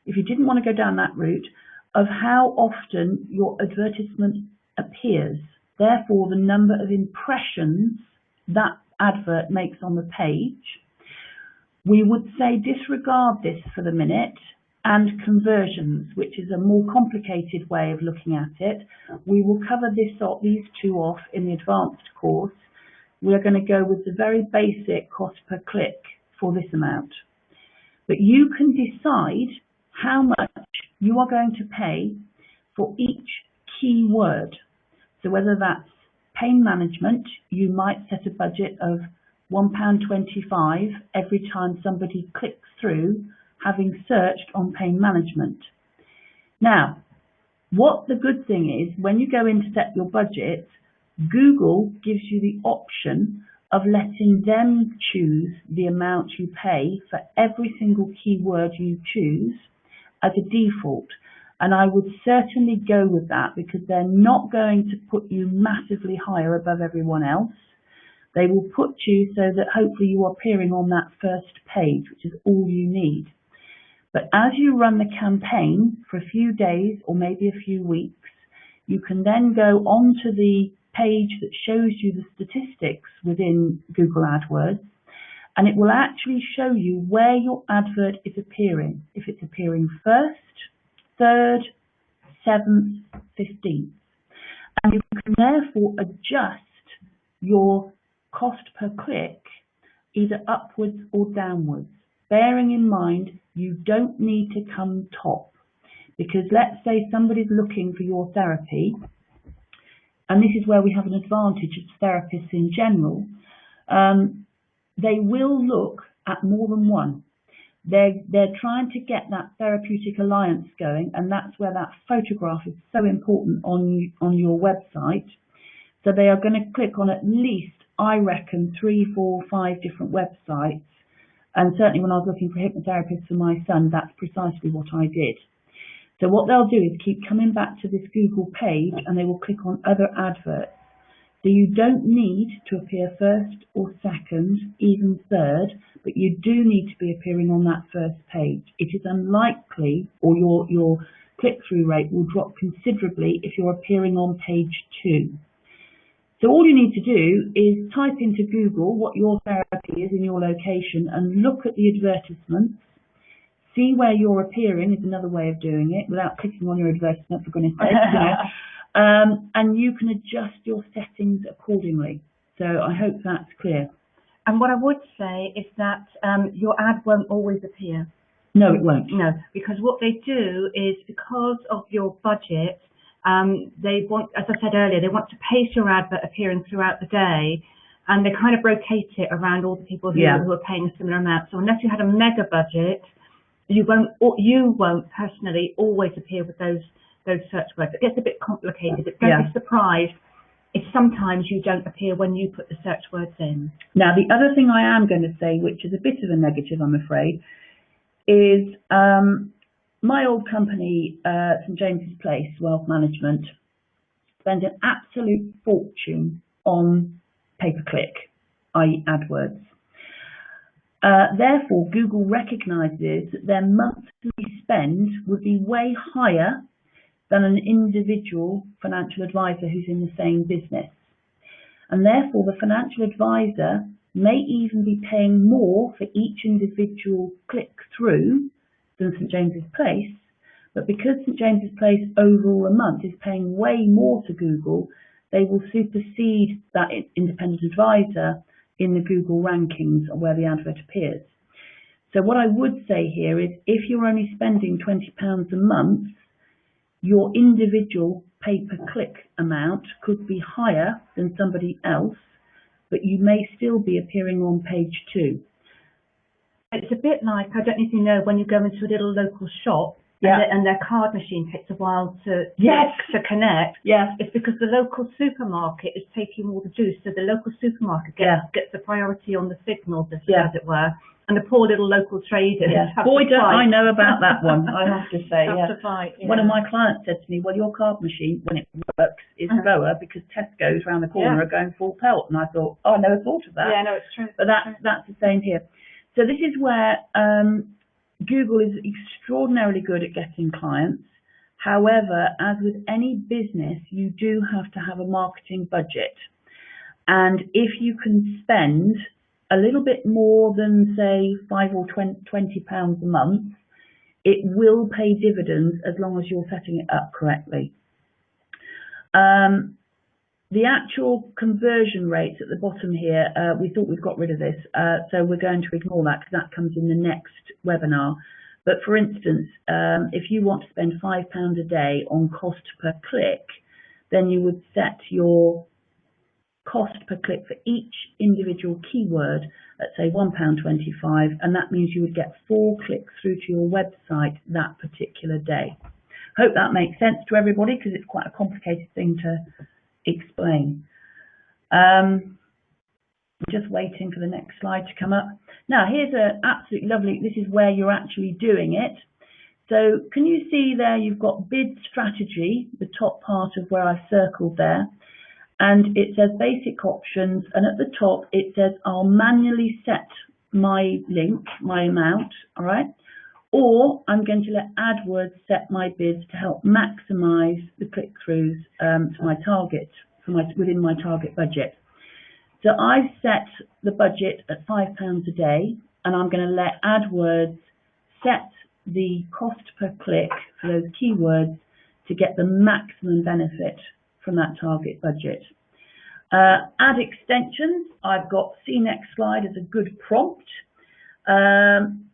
if you didn't want to go down that route, of how often your advertisement appears, therefore the number of impressions that advert makes on the page. We would say disregard this for the minute, and conversions, which is a more complicated way of looking at it. We will cover these two off in the advanced course. We're going to go with the very basic cost per click for this amount. But you can decide how much you are going to pay for each keyword. So whether that's pain management, you might set a budget of £1.25 every time somebody clicks through having searched on pain management. Now, what the good thing is, when you go in to set your budget, Google gives you the option of letting them choose the amount you pay for every single keyword you choose as a default. And I would certainly go with that, because they're not going to put you massively higher above everyone else. They will put you so that hopefully you are appearing on that first page, which is all you need. But as you run the campaign for a few days or maybe a few weeks, you can then go onto the page that shows you the statistics within Google AdWords, and it will actually show you where your advert is appearing. If it's appearing first, third, 7th, 15th. And you can therefore adjust your cost per click either upwards or downwards, bearing in mind you don't need to come top. Because let's say somebody's looking for your therapy, and this is where we have an advantage as therapists in general, they will look at more than one. They're trying to get that therapeutic alliance going, and that's where that photograph is so important on your website. So they are going to click on at least, I reckon, 3, 4, 5 different websites. And certainly when I was looking for a hypnotherapist for my son, that's precisely what I did. So what they'll do is keep coming back to this Google page, and they will click on other adverts. So you don't need to appear first or second, even third, but you do need to be appearing on that first page. It is unlikely, or your click-through rate will drop considerably if you're appearing on page 2. So all you need to do is type into Google what your therapy is in your location and look at the advertisements. See where you're appearing is another way of doing it without clicking on your advertisement, for goodness sake. And you can adjust your settings accordingly. So I hope that's clear. And what I would say is that your ad won't always appear. No, it won't. No, because what they do is, because of your budget, they want, as I said earlier, they want to pace your advert appearing throughout the day, and they kind of rotate it around all the people who are paying a similar amount. So unless you had a mega budget, you won't personally always appear with those search words. It gets a bit complicated. Don't be surprised if sometimes you don't appear when you put the search words in. Now, the other thing I am going to say, which is a bit of a negative, I'm afraid, is my old company, St James's Place Wealth Management, spends an absolute fortune on pay-per-click, i.e. AdWords. Therefore, Google recognises that their monthly spend would be way higher than an individual financial advisor who's in the same business. And therefore, the financial advisor may even be paying more for each individual click-through than St James's Place, but because St James's Place overall a month is paying way more to Google, they will supersede that independent advisor in the Google rankings of where the advert appears. So what I would say here is, if you're only spending £20 a month, your individual pay-per-click amount could be higher than somebody else, but you may still be appearing on page 2. It's a bit like, I don't know if you know, when you go into a little local shop and their card machine takes a while to connect. Yes. It's because the local supermarket is taking all the juice, so the local supermarket gets the priority on the signals, as it were. And the poor little local traders have Boy, to don't fight. I know about that one, I have to say. To fight, One of my clients said to me, well, your card machine, when it works, is slower because Tesco's around the corner are going full pelt. And I thought, oh, I never thought of that. Yeah, no, it's true. But that's the same here. So this is where Google is extraordinarily good at getting clients. However, as with any business, you do have to have a marketing budget. And if you can spend a little bit more than, say, £5 or £20 a month, it will pay dividends as long as you're setting it up correctly. The actual conversion rates at the bottom here, we thought we'd got rid of this, so we're going to ignore that because that comes in the next webinar. But for instance, if you want to spend £5 a day on cost per click, then you would set your cost per click for each individual keyword at, say, £1.25, and that means you would get 4 clicks through to your website that particular day. Hope that makes sense to everybody, because it's quite a complicated thing to explain. I'm just waiting for the next slide to come up. Now, here's a absolutely lovely, this is where you're actually doing it. So can you see there you've got bid strategy, the top part of where I've circled there, and it says basic options, and at the top it says I'll manually set my link, my amount, all right? Or I'm going to let AdWords set my bids to help maximise the click-throughs to my target, within my target budget. So I've set the budget at £5 a day, and I'm going to let AdWords set the cost per click for those keywords to get the maximum benefit from that target budget. Ad extensions, I've got see next slide as a good prompt. And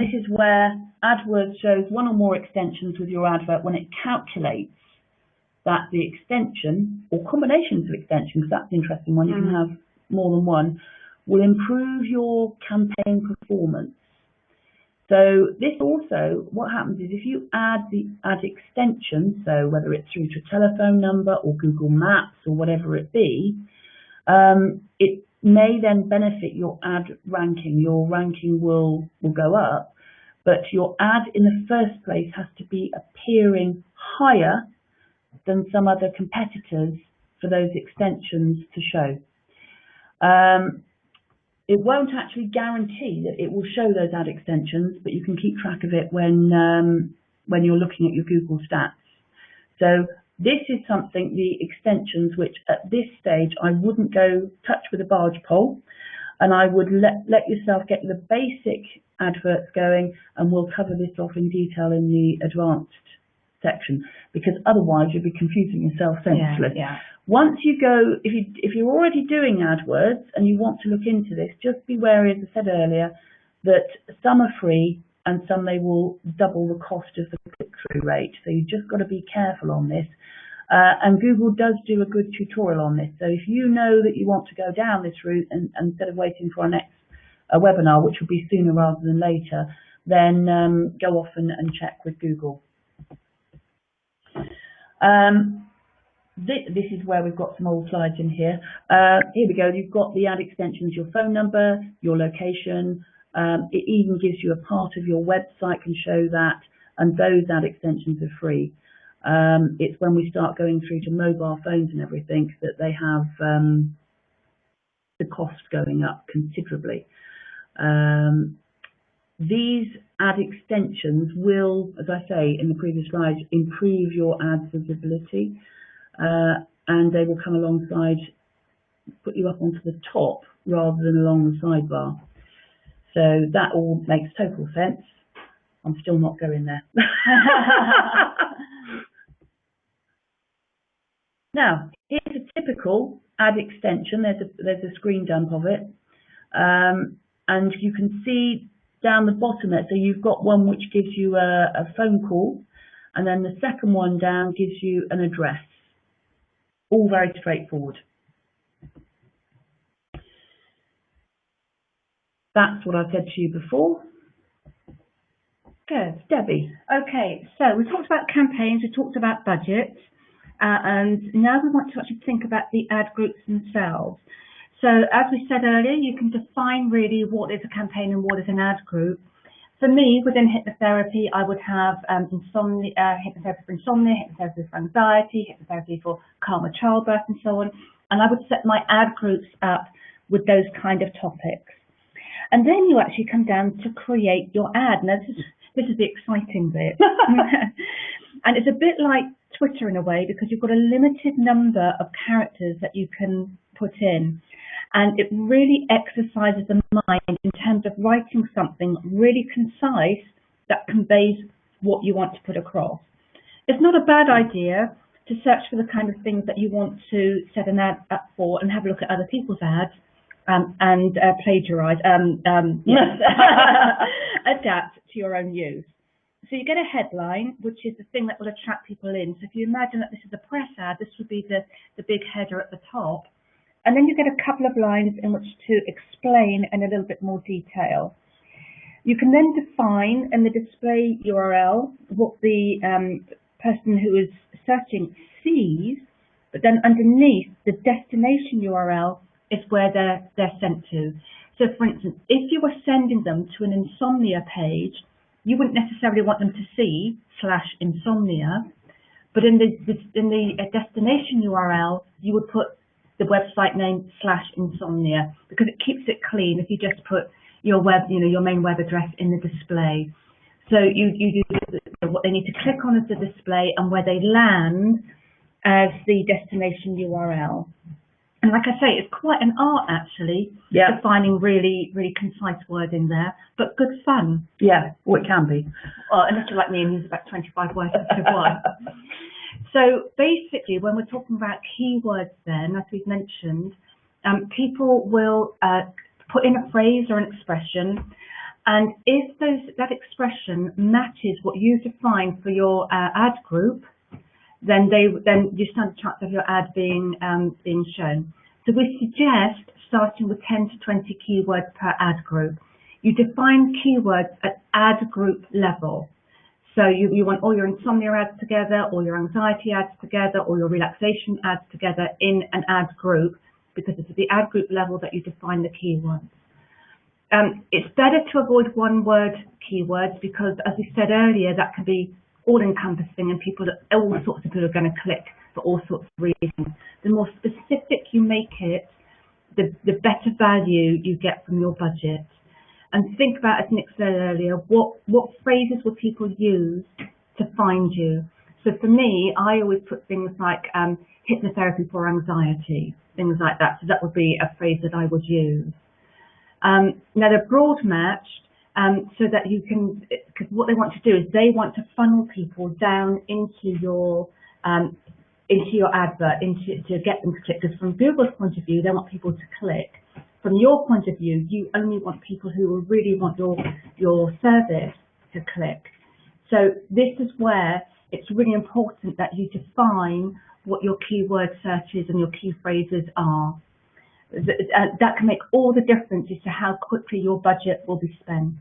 this is where AdWords shows one or more extensions with your advert when it calculates that the extension, or combinations of extensions, that's an interesting one, you can have more than one, will improve your campaign performance. So this also, what happens is if you add the ad extension, so whether it's through to a telephone number or Google Maps or whatever it be, it may then benefit your ad ranking. Your ranking will go up, but your ad in the first place has to be appearing higher than some other competitors for those extensions to show. It won't actually guarantee that it will show those ad extensions, but you can keep track of it when you're looking at your Google stats. So this is something, the extensions, which at this stage I wouldn't go touch with a barge pole, and I would let yourself get the basic adverts going, and we'll cover this off in detail in the advanced section, because otherwise you'll be confusing yourself senseless. Yeah. Once you go, if you're already doing AdWords and you want to look into this, just be wary, as I said earlier, that some are free and some they will double the cost of the click-through rate. So you've just got to be careful on this. And Google does do a good tutorial on this. So if you know that you want to go down this route, and instead of waiting for our next webinar, which will be sooner rather than later, then go off and check with Google. This is where we've got some old slides in here. Here we go. You've got the ad extensions, your phone number, your location. It even gives you a part of your website, can show that, and those ad extensions are free. It's when we start going through to mobile phones and everything that they have the cost going up considerably. These ad extensions will, as I say in the previous slide, improve your ad visibility, and they will come alongside, put you up onto the top rather than along the sidebar. So that all makes total sense. I'm still not going there. Now, here's a typical ad extension. There's a screen dump of it, and you can see down the bottom there. So you've got one which gives you a phone call, and then the second one down gives you an address. All very straightforward. That's what I said to you before. Good. Debbie. Okay, so we talked about campaigns, we talked about budgets, and now we want to actually think about the ad groups themselves. So as we said earlier, you can define really what is a campaign and what is an ad group. For me, within hypnotherapy, I would have hypnotherapy for insomnia, hypnotherapy for anxiety, hypnotherapy for calmer childbirth, and so on. And I would set my ad groups up with those kind of topics. And then you actually come down to create your ad. Now, this is the exciting bit. And it's a bit like Twitter in a way, because you've got a limited number of characters that you can put in. And it really exercises the mind in terms of writing something really concise that conveys what you want to put across. It's not a bad idea to search for the kind of things that you want to set an ad up for and have a look at other people's ads and plagiarize, adapt to your own use. So you get a headline, which is the thing that will attract people in. So if you imagine that this is a press ad, this would be the big header at the top. And then you get a couple of lines in which to explain in a little bit more detail. You can then define in the display URL what the person who is searching sees, but then underneath the destination URL is where they're sent to. So for instance, if you were sending them to an insomnia page, you wouldn't necessarily want them to see /insomnia, but in the destination URL, you would put the website name /insomnia, because it keeps it clean if you just put your your main web address in the display. So you do what they need to click on as the display and where they land as the destination URL. And like I say, it's quite an art actually, defining really, really concise wording there, but good fun. Yeah, well, it can be. Unless you're like me and use about 25 words instead of one. So basically, when we're talking about keywords then, as we've mentioned, people will put in a phrase or an expression, and if that expression matches what you define for your ad group, then you stand a chance of your ad being shown. So we suggest starting with 10 to 20 keywords per ad group. You define keywords at ad group level. So you want all your insomnia ads together, all your anxiety ads together, all your relaxation ads together in an ad group, because it's at the ad group level that you define the keywords. It's better to avoid one-word keywords because, as we said earlier, that can be all-encompassing and all sorts of people are going to click for all sorts of reasons. The more specific you make it, the better value you get from your budget. And think about, as Nick said earlier, what phrases will people use to find you? So for me, I always put things like hypnotherapy for anxiety, things like that. So that would be a phrase that I would use. Now they're broad matched, so that you can, because what they want to do is they want to funnel people down into your advert, to get them to click. Because from Google's point of view, they want people to click. From your point of view, you only want people who will really want your service to click. So this is where it's really important that you define what your keyword searches and your key phrases are. That can make all the difference as to how quickly your budget will be spent.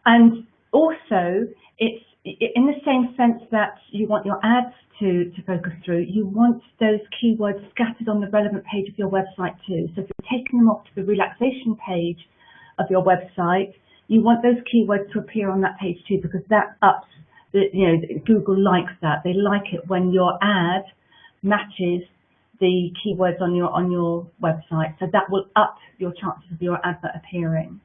And also, it's in the same sense that you want your ads to focus through, you want those keywords scattered on the relevant page of your website too. So if you're taking them off to the relaxation page of your website, you want those keywords to appear on that page too, because that ups, Google likes that. They like it when your ad matches the keywords on your website, so that will up your chances of your advert appearing.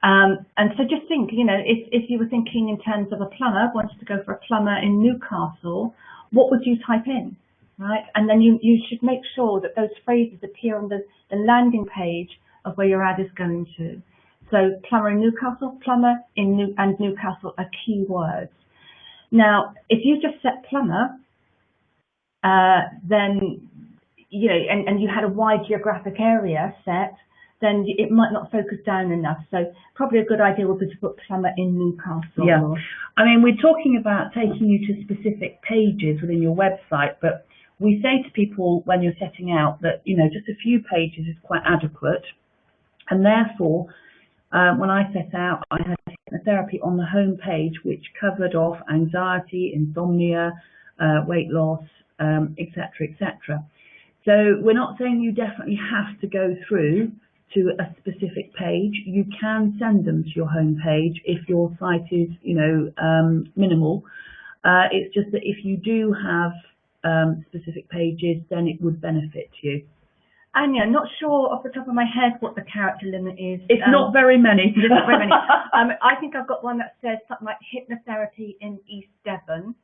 And so just think, if you were thinking in terms of a plumber, wanted to go for a plumber in Newcastle, what would you type in, right? And then you should make sure that those phrases appear on the landing page of where your ad is going to. So plumber in Newcastle, plumber in Newcastle are keywords. Now, if you just set plumber, then, and you had a wide geographic area set, then it might not focus down enough. So probably a good idea would be to put plumber in Newcastle. Yeah, I mean, we're talking about taking you to specific pages within your website, but we say to people when you're setting out that, just a few pages is quite adequate. And therefore, when I set out, I had hypnotherapy on the home page, which covered off anxiety, insomnia, weight loss, etc., etc. So we're not saying you definitely have to go through to a specific page. You can send them to your home page if your site is, minimal. It's just that if you do have specific pages, then it would benefit you. Anya, not sure off the top of my head what the character limit is. It's not very many. It's not very many. I think I've got one that says something like hypnotherapy in East Devon.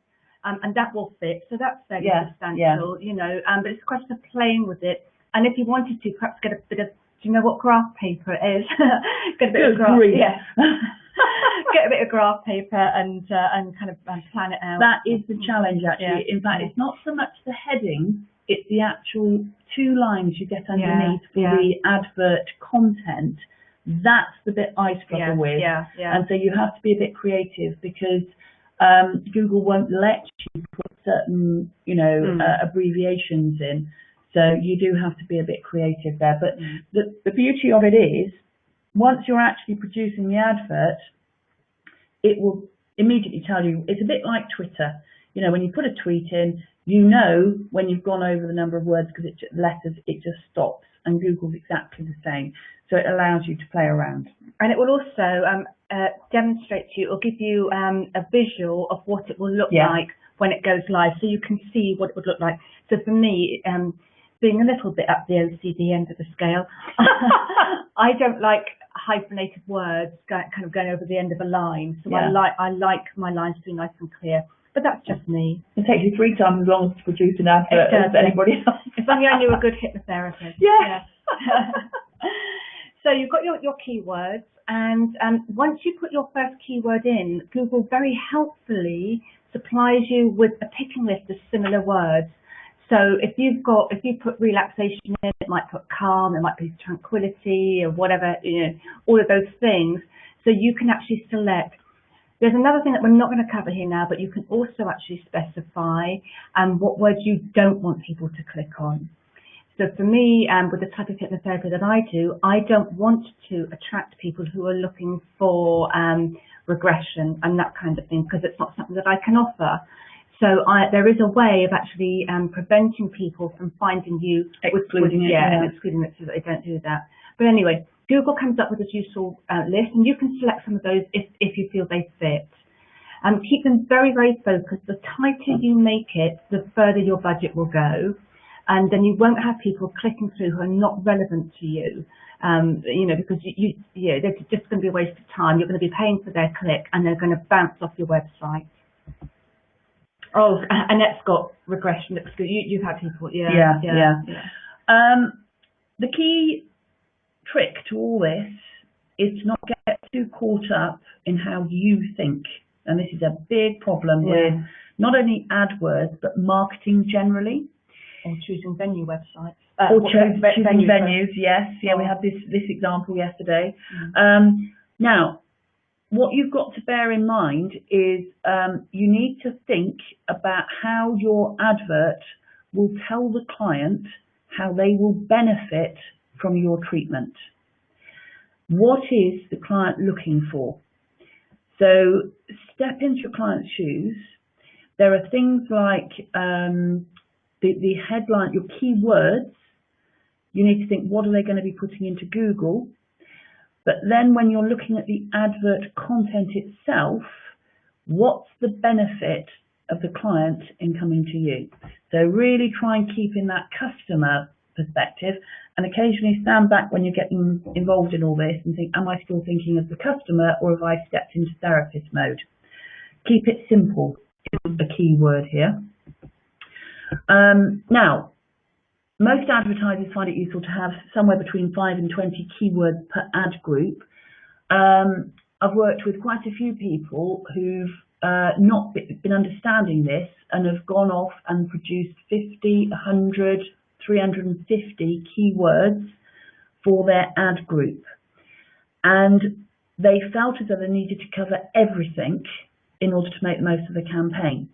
And that will fit, so that's fairly substantial, but it's a question of playing with it. And if you wanted to, perhaps get a bit of, do you know what graph paper is? Get a bit of graph, get a bit of graph paper and kind of plan it out. That is the challenge, actually. In fact, it's not so much the heading, it's the actual 2 lines you get underneath for the advert content That's the bit I struggle with. Yeah. And so you have to be a bit creative, because Google won't let you put certain, abbreviations in. So you do have to be a bit creative there. But the beauty of it is, once you're actually producing the advert, it will immediately tell you. It's a bit like Twitter. When you put a tweet in, when you've gone over the number of words, because it just stops, and Google's exactly the same. So it allows you to play around. And it will also demonstrate to you, or give you a visual of what it will look like when it goes live, so you can see what it would look like. So for me, being a little bit up the OCD end of the scale, I don't like hyphenated words kind of going over the end of a line. So I like my lines to be nice and clear. But that's just me. It takes you 3 times as long to produce an advert as anybody else. If only I knew a good hypnotherapist. Yeah. So you've got your keywords, and once you put your first keyword in, Google very helpfully supplies you with a picking list of similar words. So if you put relaxation in, it might put calm, it might be tranquility, or whatever, all of those things. So you can actually select. There's another thing that we're not going to cover here now, but you can also actually specify what words you don't want people to click on. So for me, with the type of hypnotherapy that I do, I don't want to attract people who are looking for regression and that kind of thing, because it's not something that I can offer. So there is a way of actually preventing people from finding you, excluding it so that they don't do that. But anyway, Google comes up with this useful list, and you can select some of those if you feel they fit. Keep them very, very focused. The tighter you make it, the further your budget will go, and then you won't have people clicking through who are not relevant to you. Because they're just going to be a waste of time. You're going to be paying for their click, and they're going to bounce off your website. Oh, Annette's got regression. Looks good. You've had people, yeah. The key trick to all this is to not get too caught up in how you think, and this is a big problem with not only AdWords but marketing generally. Or choosing venue websites. Choosing venues, yes. Yeah, we had this example yesterday. Now, what you've got to bear in mind is you need to think about how your advert will tell the client how they will benefit from your treatment. What is the client looking for? So step into your client's shoes. There are things like the headline, your keywords. You need to think, what are they going to be putting into Google? But then when you're looking at the advert content itself, what's the benefit of the client in coming to you? So really try and keep in that customer perspective, and occasionally stand back when you're getting involved in all this and think, am I still thinking of the customer, or have I stepped into therapist mode? Keep it simple is a key word here. Now, most advertisers find it useful to have somewhere between 5 and 20 keywords per ad group. I've worked with quite a few people who've not been understanding this and have gone off and produced 50, 100, 350 keywords for their ad group. And they felt as though they needed to cover everything in order to make the most of the campaign.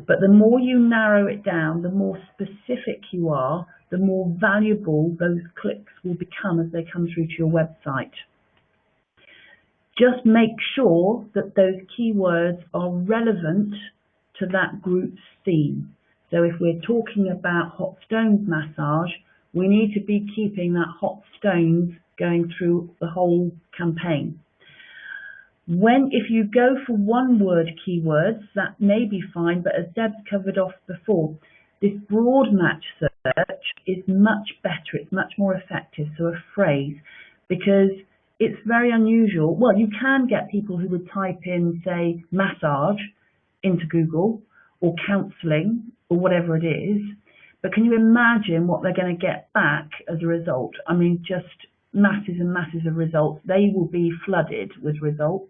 But the more you narrow it down, the more specific you are, the more valuable those clicks will become as they come through to your website. Just make sure that those keywords are relevant to that group's theme. So if we're talking about hot stones massage, we need to be keeping that hot stones going through the whole campaign. If you go for one word keywords, that may be fine, but as Deb's covered off before, this broad match search is much better, it's much more effective, so a phrase, because it's very unusual. Well, you can get people who would type in, say, massage into Google, or counselling, or whatever it is, but can you imagine what they're going to get back as a result? I mean, just masses and masses of results. They will be flooded with results.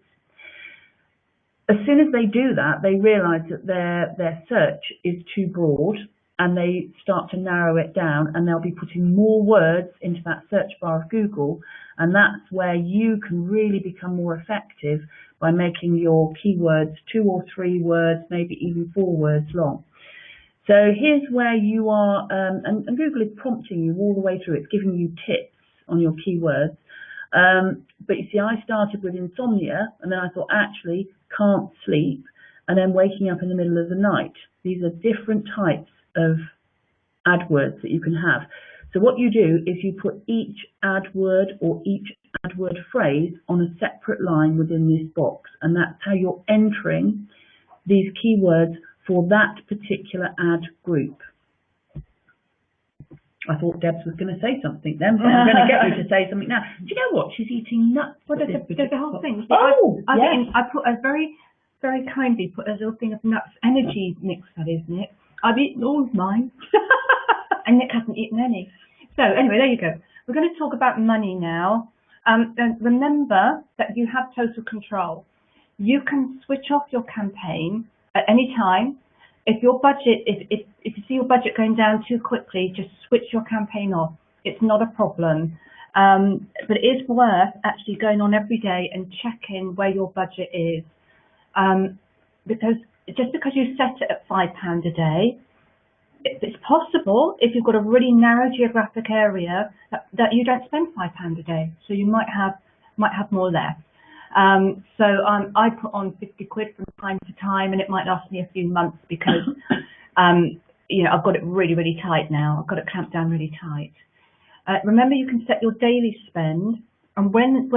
As soon as they do that, they realise that their search is too broad, and they start to narrow it down, and they'll be putting more words into that search bar of Google, and that's where you can really become more effective by making your keywords 2 or 3 words, maybe even 4 words long. So here's where you are, and Google is prompting you all the way through. It's giving you tips on your keywords. But you see, I started with insomnia, and then I thought, actually, can't sleep, and then waking up in the middle of the night. These are different types of AdWords that you can have. So what you do is you put each AdWord or each AdWord phrase on a separate line within this box, and that's how you're entering these keywords for that particular ad group. I thought Debs was going to say something then, but I'm going to get you to say something now. Do you know what? She's eating nuts. Well, there's the whole thing. Oh, yes. I put a very kindly put a little thing of nuts energy mix, that is, Nick. I've eaten all of mine, and Nick hasn't eaten any. So anyway, there you go. We're going to talk about money now. And remember that you have total control. You can switch off your campaign at any time. If your budget, if you see your budget going down too quickly, just switch your campaign off. It's not a problem. But it is worth actually going on every day and checking where your budget is. Because just because you set it at £5 a day, it's possible if you've got a really narrow geographic area that you don't spend £5 a day. So you might have more left. So I put on 50 quid from time to time, and it might last me a few months because you know, I've got it really, really tight now. I've got it clamped down really tight. Remember, you can set your daily spend, and when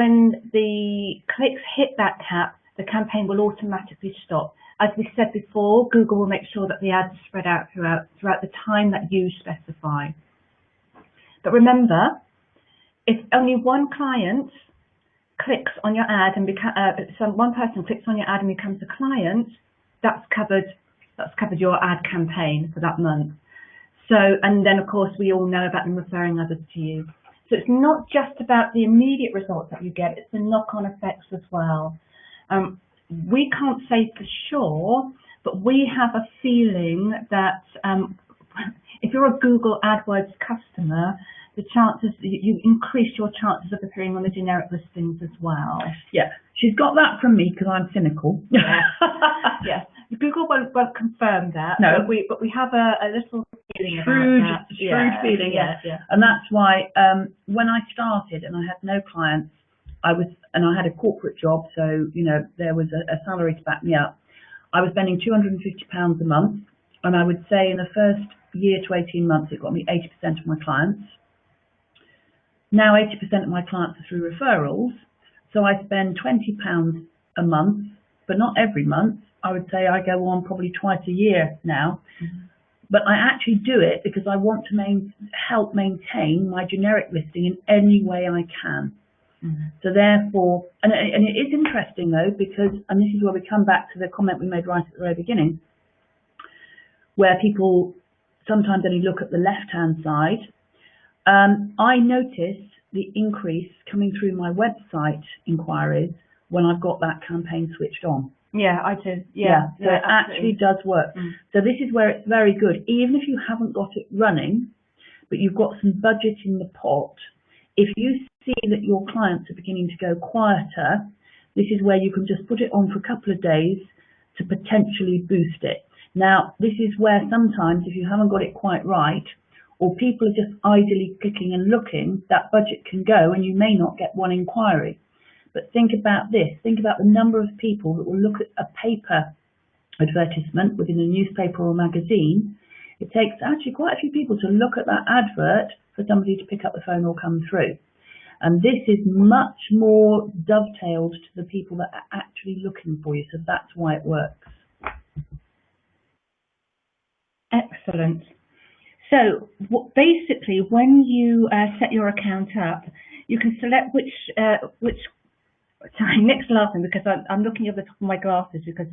the clicks hit that cap, the campaign will automatically stop. As we said before, Google will make sure that the ads are spread out throughout the time that you specify. But remember, if only one client clicks on your ad and one person clicks on your ad and becomes a client, that's covered your ad campaign for that month. So, and then of course we all know about them referring others to you. So it's not just about the immediate results that you get, it's the knock-on effects as well. We can't say for sure, but we have a feeling that if you're a Google AdWords customer, the chances, you increase your chances of appearing on the generic listings as well. Yeah, she's got that from me because I'm cynical. Yeah. Yeah. Google won't confirm that. No, but we have a little feeling shrewd about that. feeling. Yeah. And that's why when I started and I had no clients, I had a corporate job, so you know there was a salary to back me up. I was spending £250 a month, and I would say in the first year to 18 months it got me 80% of my clients. Now 80% of my clients are through referrals, so I spend £20 a month, but not every month. I would say I go on probably twice a year now. Mm-hmm. But I actually do it because I want to help maintain my generic listing in any way I can. Mm-hmm. So therefore, and it is interesting though, because, and this is where we come back to the comment we made right at the very beginning, where people sometimes only look at the left-hand side. I notice the increase coming through my website inquiries when I've got that campaign switched on. Yeah, I do. Yeah, so it actually does work. Mm. So this is where it's very good, even if you haven't got it running, but you've got some budget in the pot. If you see that your clients are beginning to go quieter, this is where you can just put it on for a couple of days to potentially boost it. Now, this is where sometimes if you haven't got it quite right, or people are just idly clicking and looking, that budget can go and you may not get one inquiry. But think about this. Think about the number of people that will look at a paper advertisement within a newspaper or magazine. It takes actually quite a few people to look at that advert for somebody to pick up the phone or come through. And this is much more dovetailed to the people that are actually looking for you. So that's why it works. Excellent. So basically, when you set your account up, you can select which. Sorry, Nick's laughing because I'm looking at the top of my glasses because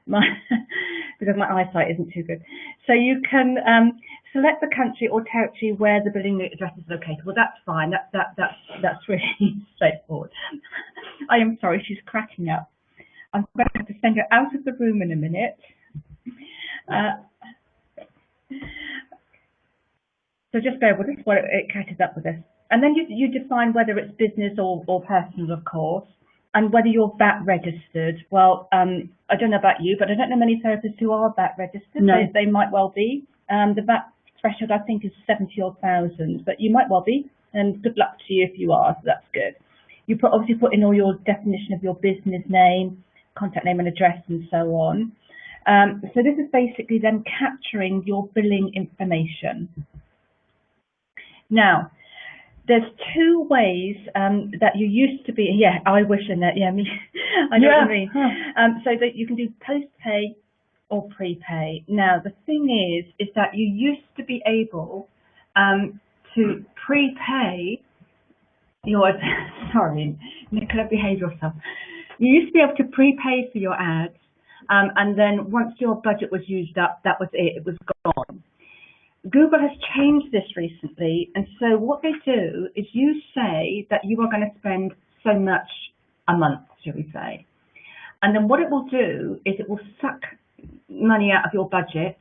my eyesight isn't too good. So you can select the country or territory where the billing address is located. Well, that's fine. That's really straightforward. I am sorry, she's cracking up. I'm going to have to send her out of the room in a minute. So just bear with us while it catches up with us. And then you define whether it's business or personal, of course, and whether you're VAT registered. Well, I don't know about you, but I don't know many therapists who are VAT registered. No. They might well be. The VAT threshold, I think, is 70,000, but you might well be. And good luck to you if you are, so that's good. You obviously put in all your definition of your business name, contact name and address, and so on. So this is basically then capturing your billing information. Now, there's two ways that you used to be. Yeah, I wish, Annette. Yeah, me. I know what you mean. So that you can do post-pay or prepay. Now, the thing is that you used to be able to prepay your. Sorry, Nicola, behave yourself. You used to be able to prepay for your ads, and then once your budget was used up, that was it. It was gone. Google has changed this recently, and so what they do is you say that you are going to spend so much a month, shall we say, and then what it will do is it will suck money out of your budget,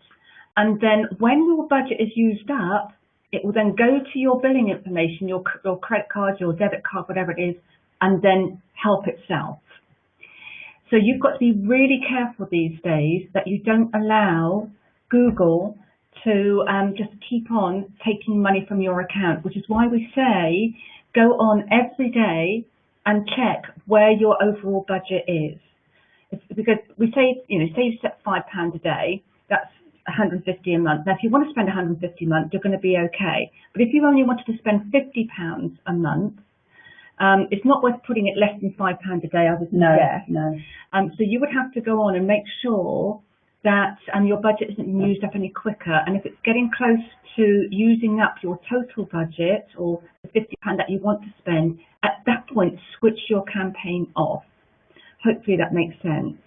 and then when your budget is used up, it will then go to your billing information, your credit card, your debit card, whatever it is, and then help itself. So you've got to be really careful these days that you don't allow Google to just keep on taking money from your account, which is why we say go on every day and check where your overall budget is. It's because we say, say you set £5 a day, that's 150 a month. Now, if you want to spend 150 a month, you're going to be okay. But if you only wanted to spend £50 a month, it's not worth putting it less than £5 a day, I would suggest. No. So you would have to go on and make sure that your budget isn't used up any quicker. And if it's getting close to using up your total budget or the £50 that you want to spend, at that point, switch your campaign off. Hopefully that makes sense.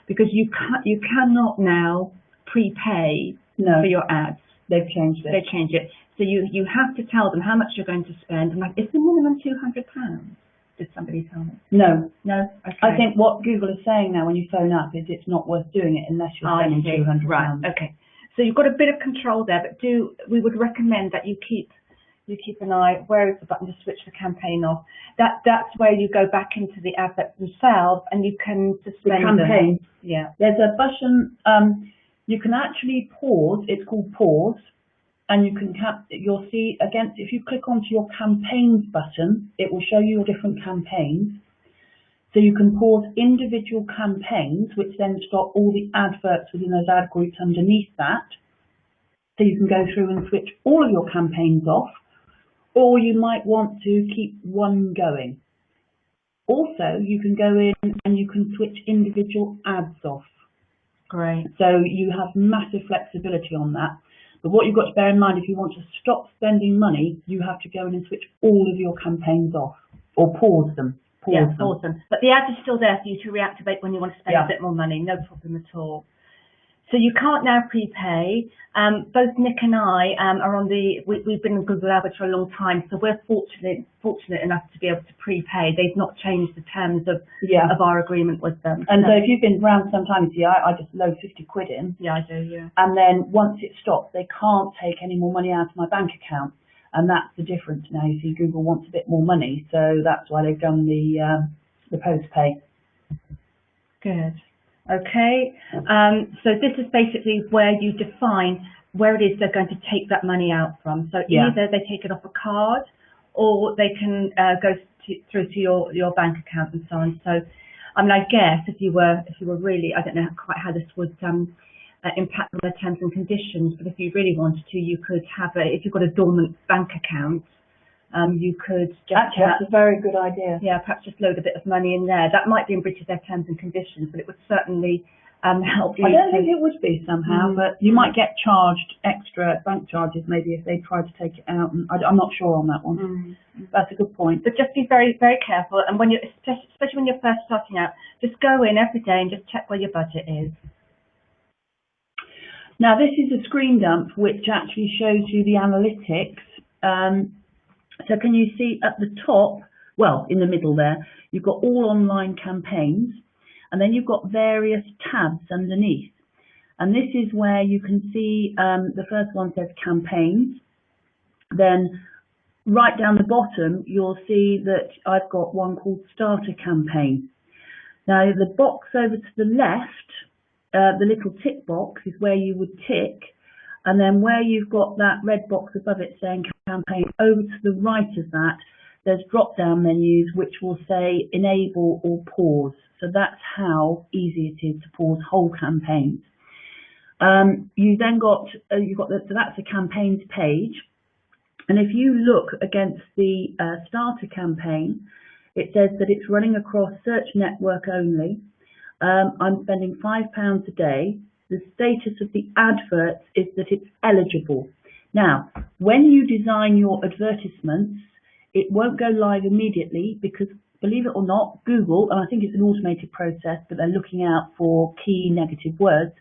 Because you cannot now prepay for your ads. They've changed it. They've changed it. So you have to tell them how much you're going to spend. And is the minimum £200? Did somebody tell me? No. Okay. I think what Google is saying now when you phone up is it's not worth doing it unless you're spending £200. Right. Okay. So you've got a bit of control there, but we would recommend that you keep an eye. Where is the button to switch the campaign off? That's where you go back into the adverts themselves and you can suspend the campaign. them. Yeah. There's a button. You can actually pause. It's called pause. And you'll see if you click onto your campaigns button, it will show you your different campaigns. So you can pause individual campaigns, which then stop all the adverts within those ad groups underneath that. So you can go through and switch all of your campaigns off, or you might want to keep one going. Also, you can go in and you can switch individual ads off. Great. So you have massive flexibility on that. But what you've got to bear in mind, if you want to stop spending money, you have to go in and switch all of your campaigns off or pause them. Pause them. But the ad is still there for you to reactivate when you want to spend a bit more money. No problem at all. So you can't now prepay. Both Nick and I are on we've been in Google Adwords for a long time, so we're fortunate enough to be able to prepay. They've not changed the terms of our agreement with them. And so if you've been around some time, you see, I just load 50 quid in. Yeah, I do, yeah. And then once it stops, they can't take any more money out of my bank account. And that's the difference now. You see, Google wants a bit more money, so that's why they've done the post-pay. Good. Okay, so this is basically where you define where it is they're going to take that money out from. So either they take it off a card or they can go through to your bank account and so on. So, I mean, I guess if you were really, I don't know quite how this would impact on the terms and conditions, but if you really wanted to, you could have if you've got a dormant bank account, you could just actually, that's a very good idea. Yeah, perhaps just load a bit of money in there. That might be in breach of their terms and conditions, but it would certainly help you. I don't think it would be somehow, but you might get charged extra bank charges maybe if they try to take it out. And I'm not sure on that one. That's a good point. But just be very, very careful. And when especially when you're first starting out, just go in every day and just check where your budget is. Now, this is a screen dump which actually shows you the analytics. So can you see at the top, well, in the middle there, you've got all online campaigns, and then you've got various tabs underneath. And this is where you can see the first one says campaigns, then right down the bottom, you'll see that I've got one called Starter Campaign. Now, the box over to the left, the little tick box is where you would tick, and then where you've got that red box above it saying campaign, over to the right of that, there's drop-down menus which will say enable or pause. So that's how easy it is to pause whole campaigns. You then got, so that's a campaigns page. And if you look against the starter campaign, it says that it's running across search network only. I'm spending £5 a day. The status of the advert is that it's eligible. Now, when you design your advertisements, it won't go live immediately because, believe it or not, Google, and I think it's an automated process, but they're looking out for key negative words,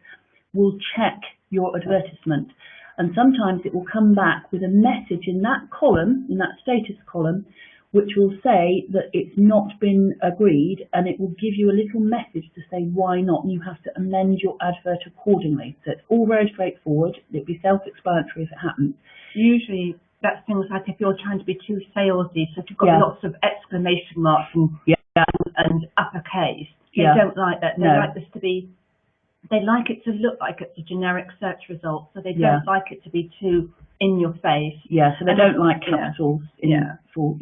will check your advertisement. And sometimes it will come back with a message in that column, in that status column, which will say that it's not been agreed, and it will give you a little message to say why not, and you have to amend your advert accordingly. So it's all very straightforward. It'll be self-explanatory if it happens. Usually that's things like if you're trying to be too salesy, so if you've got lots of exclamation marks and uppercase, they don't like that. They like this to be, they like it to look like it's a generic search result, so they don't like it to be too in your face. Yeah, so they don't like capitals in full.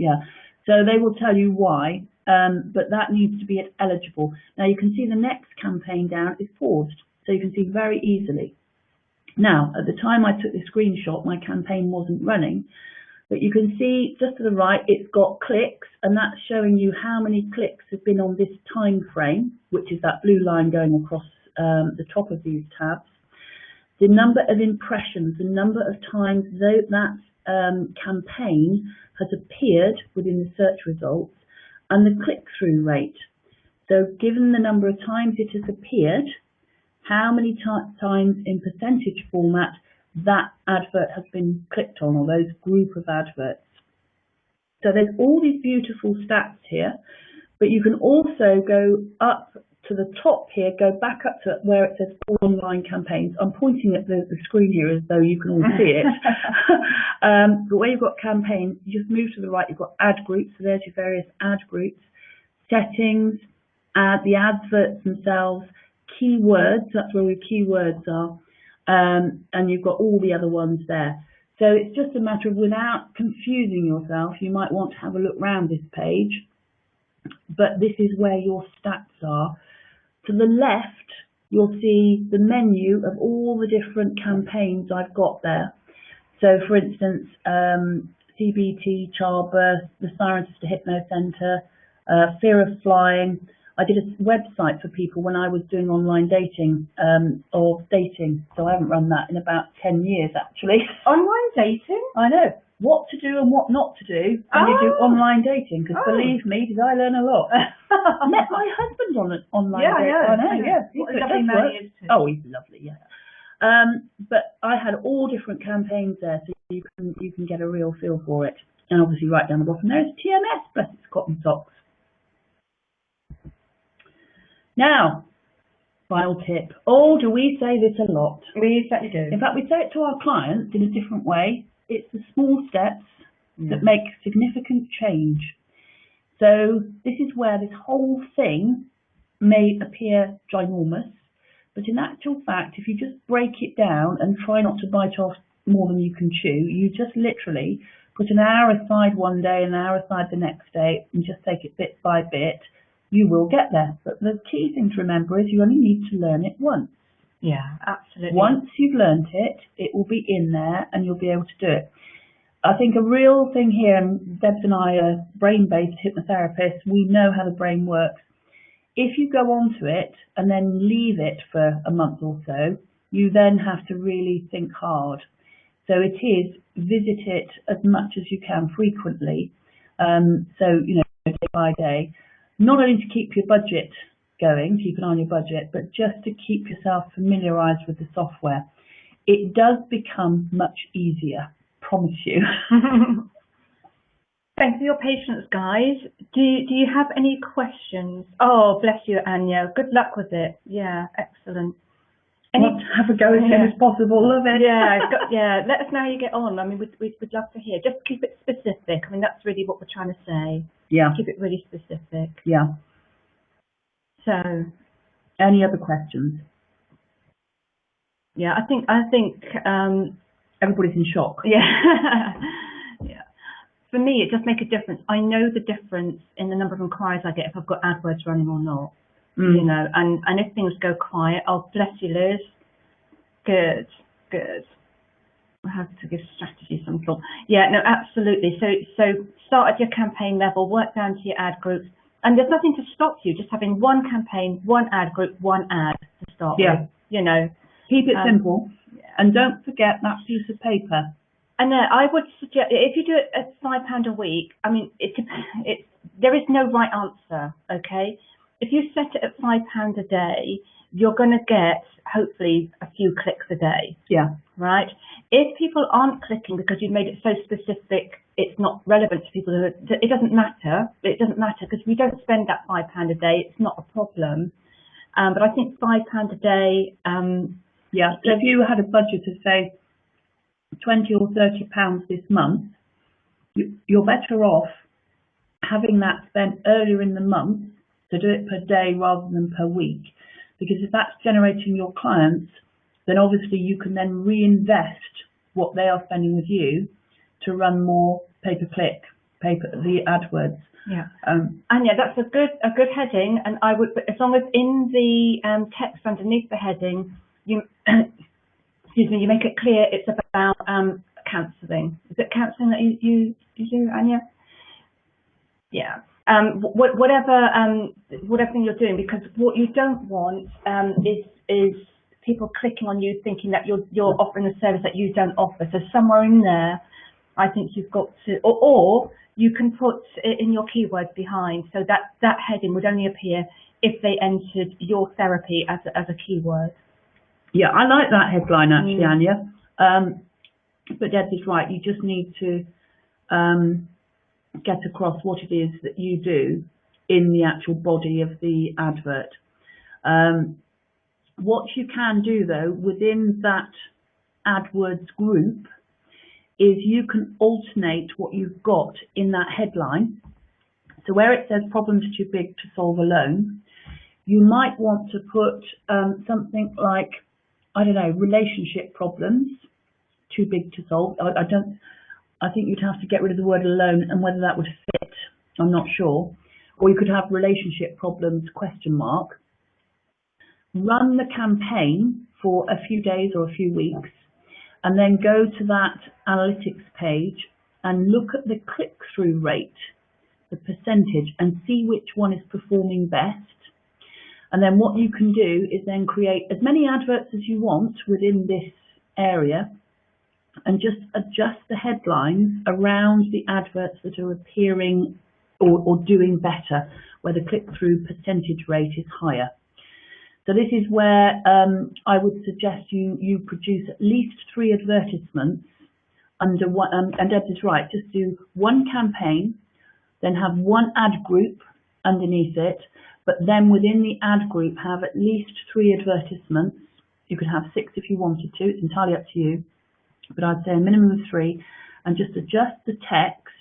So they will tell you why, but that needs to be eligible. Now you can see the next campaign down is paused, so you can see very easily. Now, at the time I took the screenshot, my campaign wasn't running, but you can see just to the right, it's got clicks, and that's showing you how many clicks have been on this time frame, which is that blue line going across the top of these tabs. The number of impressions, the number of times that campaign has appeared within the search results, and the click-through rate. So given the number of times it has appeared, how many times in percentage format that advert has been clicked on, or those group of adverts. So there's all these beautiful stats here, but you can also go up to the top here, go back up to where it says all online campaigns. I'm pointing at the screen here as though you can all see it. But where you've got campaigns, you just move to the right, you've got ad groups, so there's your various ad groups, settings, the adverts themselves, keywords, that's where your keywords are, and you've got all the other ones there. So it's just a matter of, without confusing yourself, you might want to have a look around this page, but this is where your stats are. To the left, you'll see the menu of all the different campaigns I've got there. So, for instance, CBT, childbirth, the Siren Sister Hypno Centre, fear of flying. I did a website for people when I was doing online dating, so I haven't run that in about 10 years, actually. Online dating? I know. What to do and what not to do when you do online dating, because believe me, did I learn a lot. Met my husband on an online dating. I know. What a lovely man he is too. Oh, he's lovely, but I had all different campaigns there, so you can get a real feel for it. And obviously right down the bottom there is TMS, bless its cotton socks. Now, final tip. Oh, do we say this a lot? We certainly do. In fact, we say it to our clients in a different way. It's the small steps that make significant change. So this is where this whole thing may appear ginormous, but in actual fact, if you just break it down and try not to bite off more than you can chew, you just literally put an hour aside one day, an hour aside the next day, and just take it bit by bit, you will get there. But the key thing to remember is you only need to learn it once. Yeah, absolutely. Once you've learned it, it will be in there and you'll be able to do it. I think a real thing here, and Debs and I are brain-based hypnotherapists, we know how the brain works. If you go onto it and then leave it for a month or so, you then have to really think hard. So it is, visit it as much as you can frequently. So, day by day, not only to keep your budget going, keep an eye on your budget, but just to keep yourself familiarised with the software. It does become much easier, promise you. Thanks for your patience, guys. Do you have any questions? Oh, bless you, Anya. Good luck with it. Yeah, excellent. Want to have a go as soon as possible. Love it. Yeah, let us know how you get on. I mean, we'd love to hear. Just keep it specific. I mean, that's really what we're trying to say. Yeah. Keep it really specific. Yeah. So, any other questions? Yeah, I think everybody's in shock. Yeah. Yeah. For me, it does make a difference. I know the difference in the number of inquiries I get if I've got AdWords running or not. You know, and if things go quiet, oh, bless you, Liz. Good. I have to give strategy some thought. Yeah, no, absolutely. So start at your campaign level, work down to your ad groups, and there's nothing to stop you just having one campaign, one ad group, one ad to start with. You know, keep it simple, and don't forget that piece of paper. And I would suggest if you do it at £5 a week. I mean, there is no right answer. Okay. If you set it at £5 a day, you're going to get, hopefully, a few clicks a day. Yeah. Right? If people aren't clicking because you've made it so specific, it's not relevant to people. It doesn't matter. It doesn't matter because we don't spend that £5 a day. It's not a problem. But I think £5 a day. Yeah. So if you had a budget of, say, £20 or £30 this month, you're better off having that spent earlier in the month, to do it per day rather than per week, because if that's generating your clients, then obviously you can then reinvest what they are spending with you to run more pay-per-click, the AdWords. Yeah, and yeah, that's a good heading, and I would, as long as in the text underneath the heading, you you make it clear it's about counselling. Is it counselling that you do, Anya? Yeah. Whatever thing you're doing, because what you don't want is people clicking on you thinking that you're offering a service that you don't offer. So somewhere in there, I think you've got to, or you can put it in your keywords behind, so that heading would only appear if they entered your therapy as a keyword. Yeah, I like that headline actually, Anya. But Deb is right. You just need to get across what it is that you do in the actual body of the advert. What you can do though within that AdWords group is you can alternate what you've got in that headline. So where it says problems too big to solve alone, you might want to put something like, I don't know, relationship problems too big to solve. I think you'd have to get rid of the word alone, and whether that would fit, I'm not sure. Or you could have relationship problems, ? Run the campaign for a few days or a few weeks, and then go to that analytics page and look at the click-through rate, the percentage, and see which one is performing best. And then what you can do is then create as many adverts as you want within this area, and just adjust the headlines around the adverts that are appearing or doing better, where the click-through percentage rate is higher. So this is where I would suggest you produce at least 3 advertisements under one, and Deb is right, just do one campaign, then have one ad group underneath it, but then within the ad group have at least 3 advertisements. You could have 6 if you wanted to, it's entirely up to you, but I'd say a minimum of 3, and just adjust the text,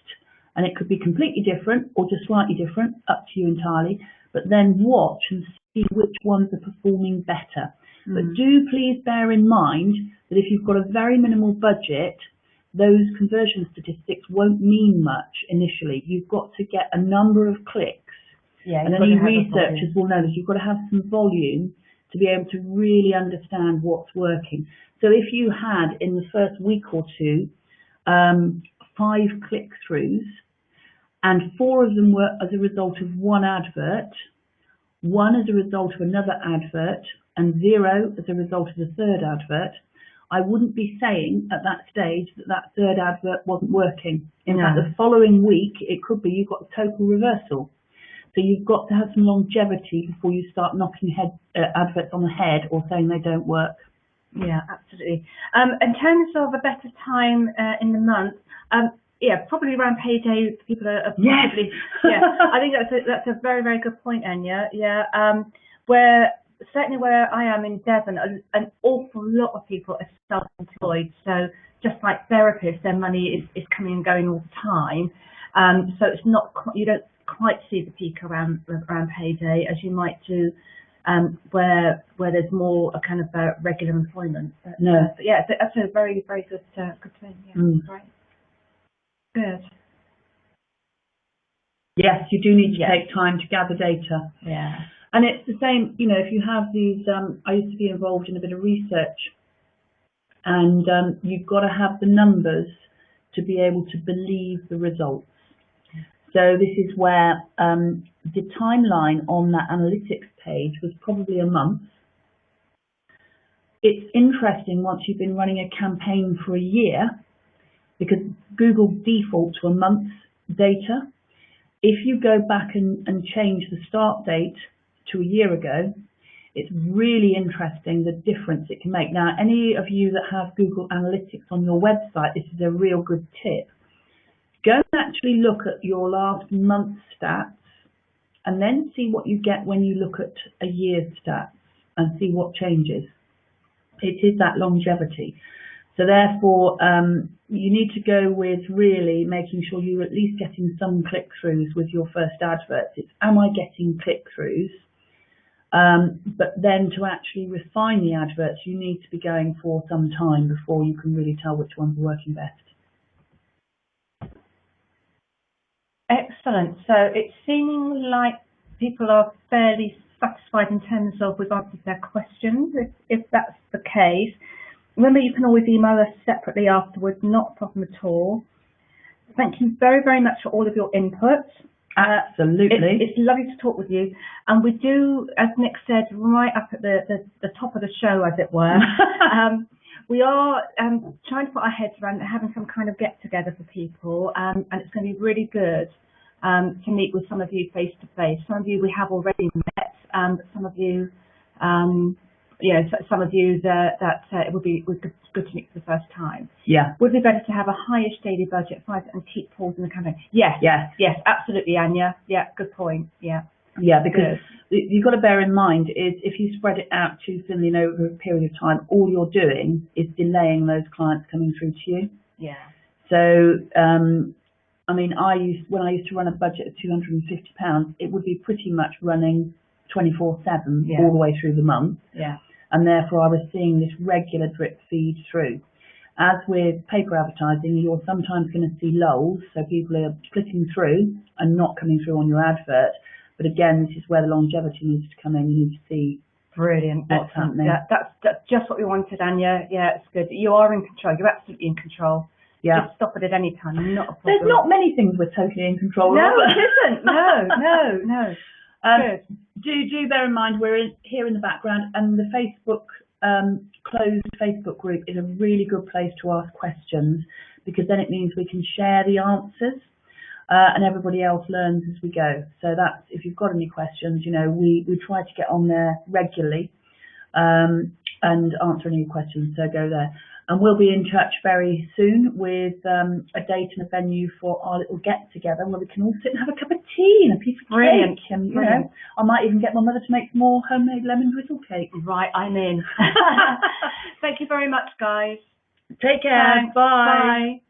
and it could be completely different or just slightly different, up to you entirely, but then watch and see which ones are performing better. But do please bear in mind that if you've got a very minimal budget, those conversion statistics won't mean much initially. You've got to get a number of clicks, and any researchers will know that you've got to have some volume to be able to really understand what's working. So if you had in the first week or 2 5 click-throughs, and 4 of them were as a result of one advert, 1 as a result of another advert, and 0 as a result of the 3rd advert, I wouldn't be saying at that stage that 3rd advert wasn't working. In fact, the following week, it could be you've got a total reversal. So you've got to have some longevity before you start knocking adverts on the head or saying they don't work. Yeah, absolutely. In terms of a better time in the month, yeah, probably around payday, people are possibly. Yeah, I think that's a very, very good point, Anya. Yeah, where certainly where I am in Devon, an awful lot of people are self-employed. So just like therapists, their money is coming and going all the time. So it's not, you don't quite see the peak around payday as you might do where there's more a kind of regular employment. But, No. but yeah, that's a very, very good thing. Yeah, right. Good. Yes, you do need to take time to gather data. Yeah. And it's the same, you know, if you have these, I used to be involved in a bit of research, and you've got to have the numbers to be able to believe the results. So this is where the timeline on that analytics page was probably a month. It's interesting once you've been running a campaign for a year, because Google defaults to a month's data. If you go back and change the start date to a year ago, it's really interesting the difference it can make. Now, any of you that have Google Analytics on your website, this is a real good tip. Go and actually look at your last month's stats and then see what you get when you look at a year's stats and see what changes. It is that longevity. So therefore, you need to go with really making sure you're at least getting some click-throughs with your first adverts. It's, am I getting click-throughs? But then to actually refine the adverts, you need to be going for some time before you can really tell which ones are working best. Excellent. So it's seeming like people are fairly satisfied in terms of we've answered their questions. If that's the case, remember you can always email us separately afterwards, not a problem at all. Thank you very, very much for all of your input. Absolutely. It's lovely to talk with you. And we do, as Nick said, right up at the top of the show, as it were, we are trying to put our heads around having some kind of get-together for people, and it's going to be really good to meet with some of you face-to-face. Some of you we have already met, but some of you, some of you that it would be good to meet for the first time. Yeah. Would it be better to have a highish daily budget and keep pause in the campaign? Yes. Yes. Yes. Absolutely, Anya. Yeah. Good point. Yeah. Yeah, because you've got to bear in mind is if you spread it out too thinly over a period of time, all you're doing is delaying those clients coming through to you. Yeah. So, I mean, when I used to run a budget of £250, it would be pretty much running 24/7 all the way through the month. Yeah. And therefore I was seeing this regular drip feed through. As with paper advertising, you're sometimes going to see lulls, so people are clicking through and not coming through on your advert. But again, this is where the longevity needs to come in. You need to see brilliant what's happening. Yeah, that's just what we wanted, Anya. Yeah, it's good. You are in control. You're absolutely in control. Yeah. Just stop it at any time. Not a problem. There's not many things we're totally in control of. No, it isn't. No. Good. Do bear in mind we're here in the background, and the Facebook closed Facebook group is a really good place to ask questions, because then it means we can share the answers and everybody else learns as we go. So that's, if you've got any questions, you know, we try to get on there regularly and answer any questions, so go there. And we'll be in touch very soon with a date and a venue for our little get-together where we can all sit and have a cup of tea and a piece of cake. And, you know, I might even get my mother to make more homemade lemon drizzle cake. Right, I'm in. Thank you very much, guys. Take care. Thanks. Bye.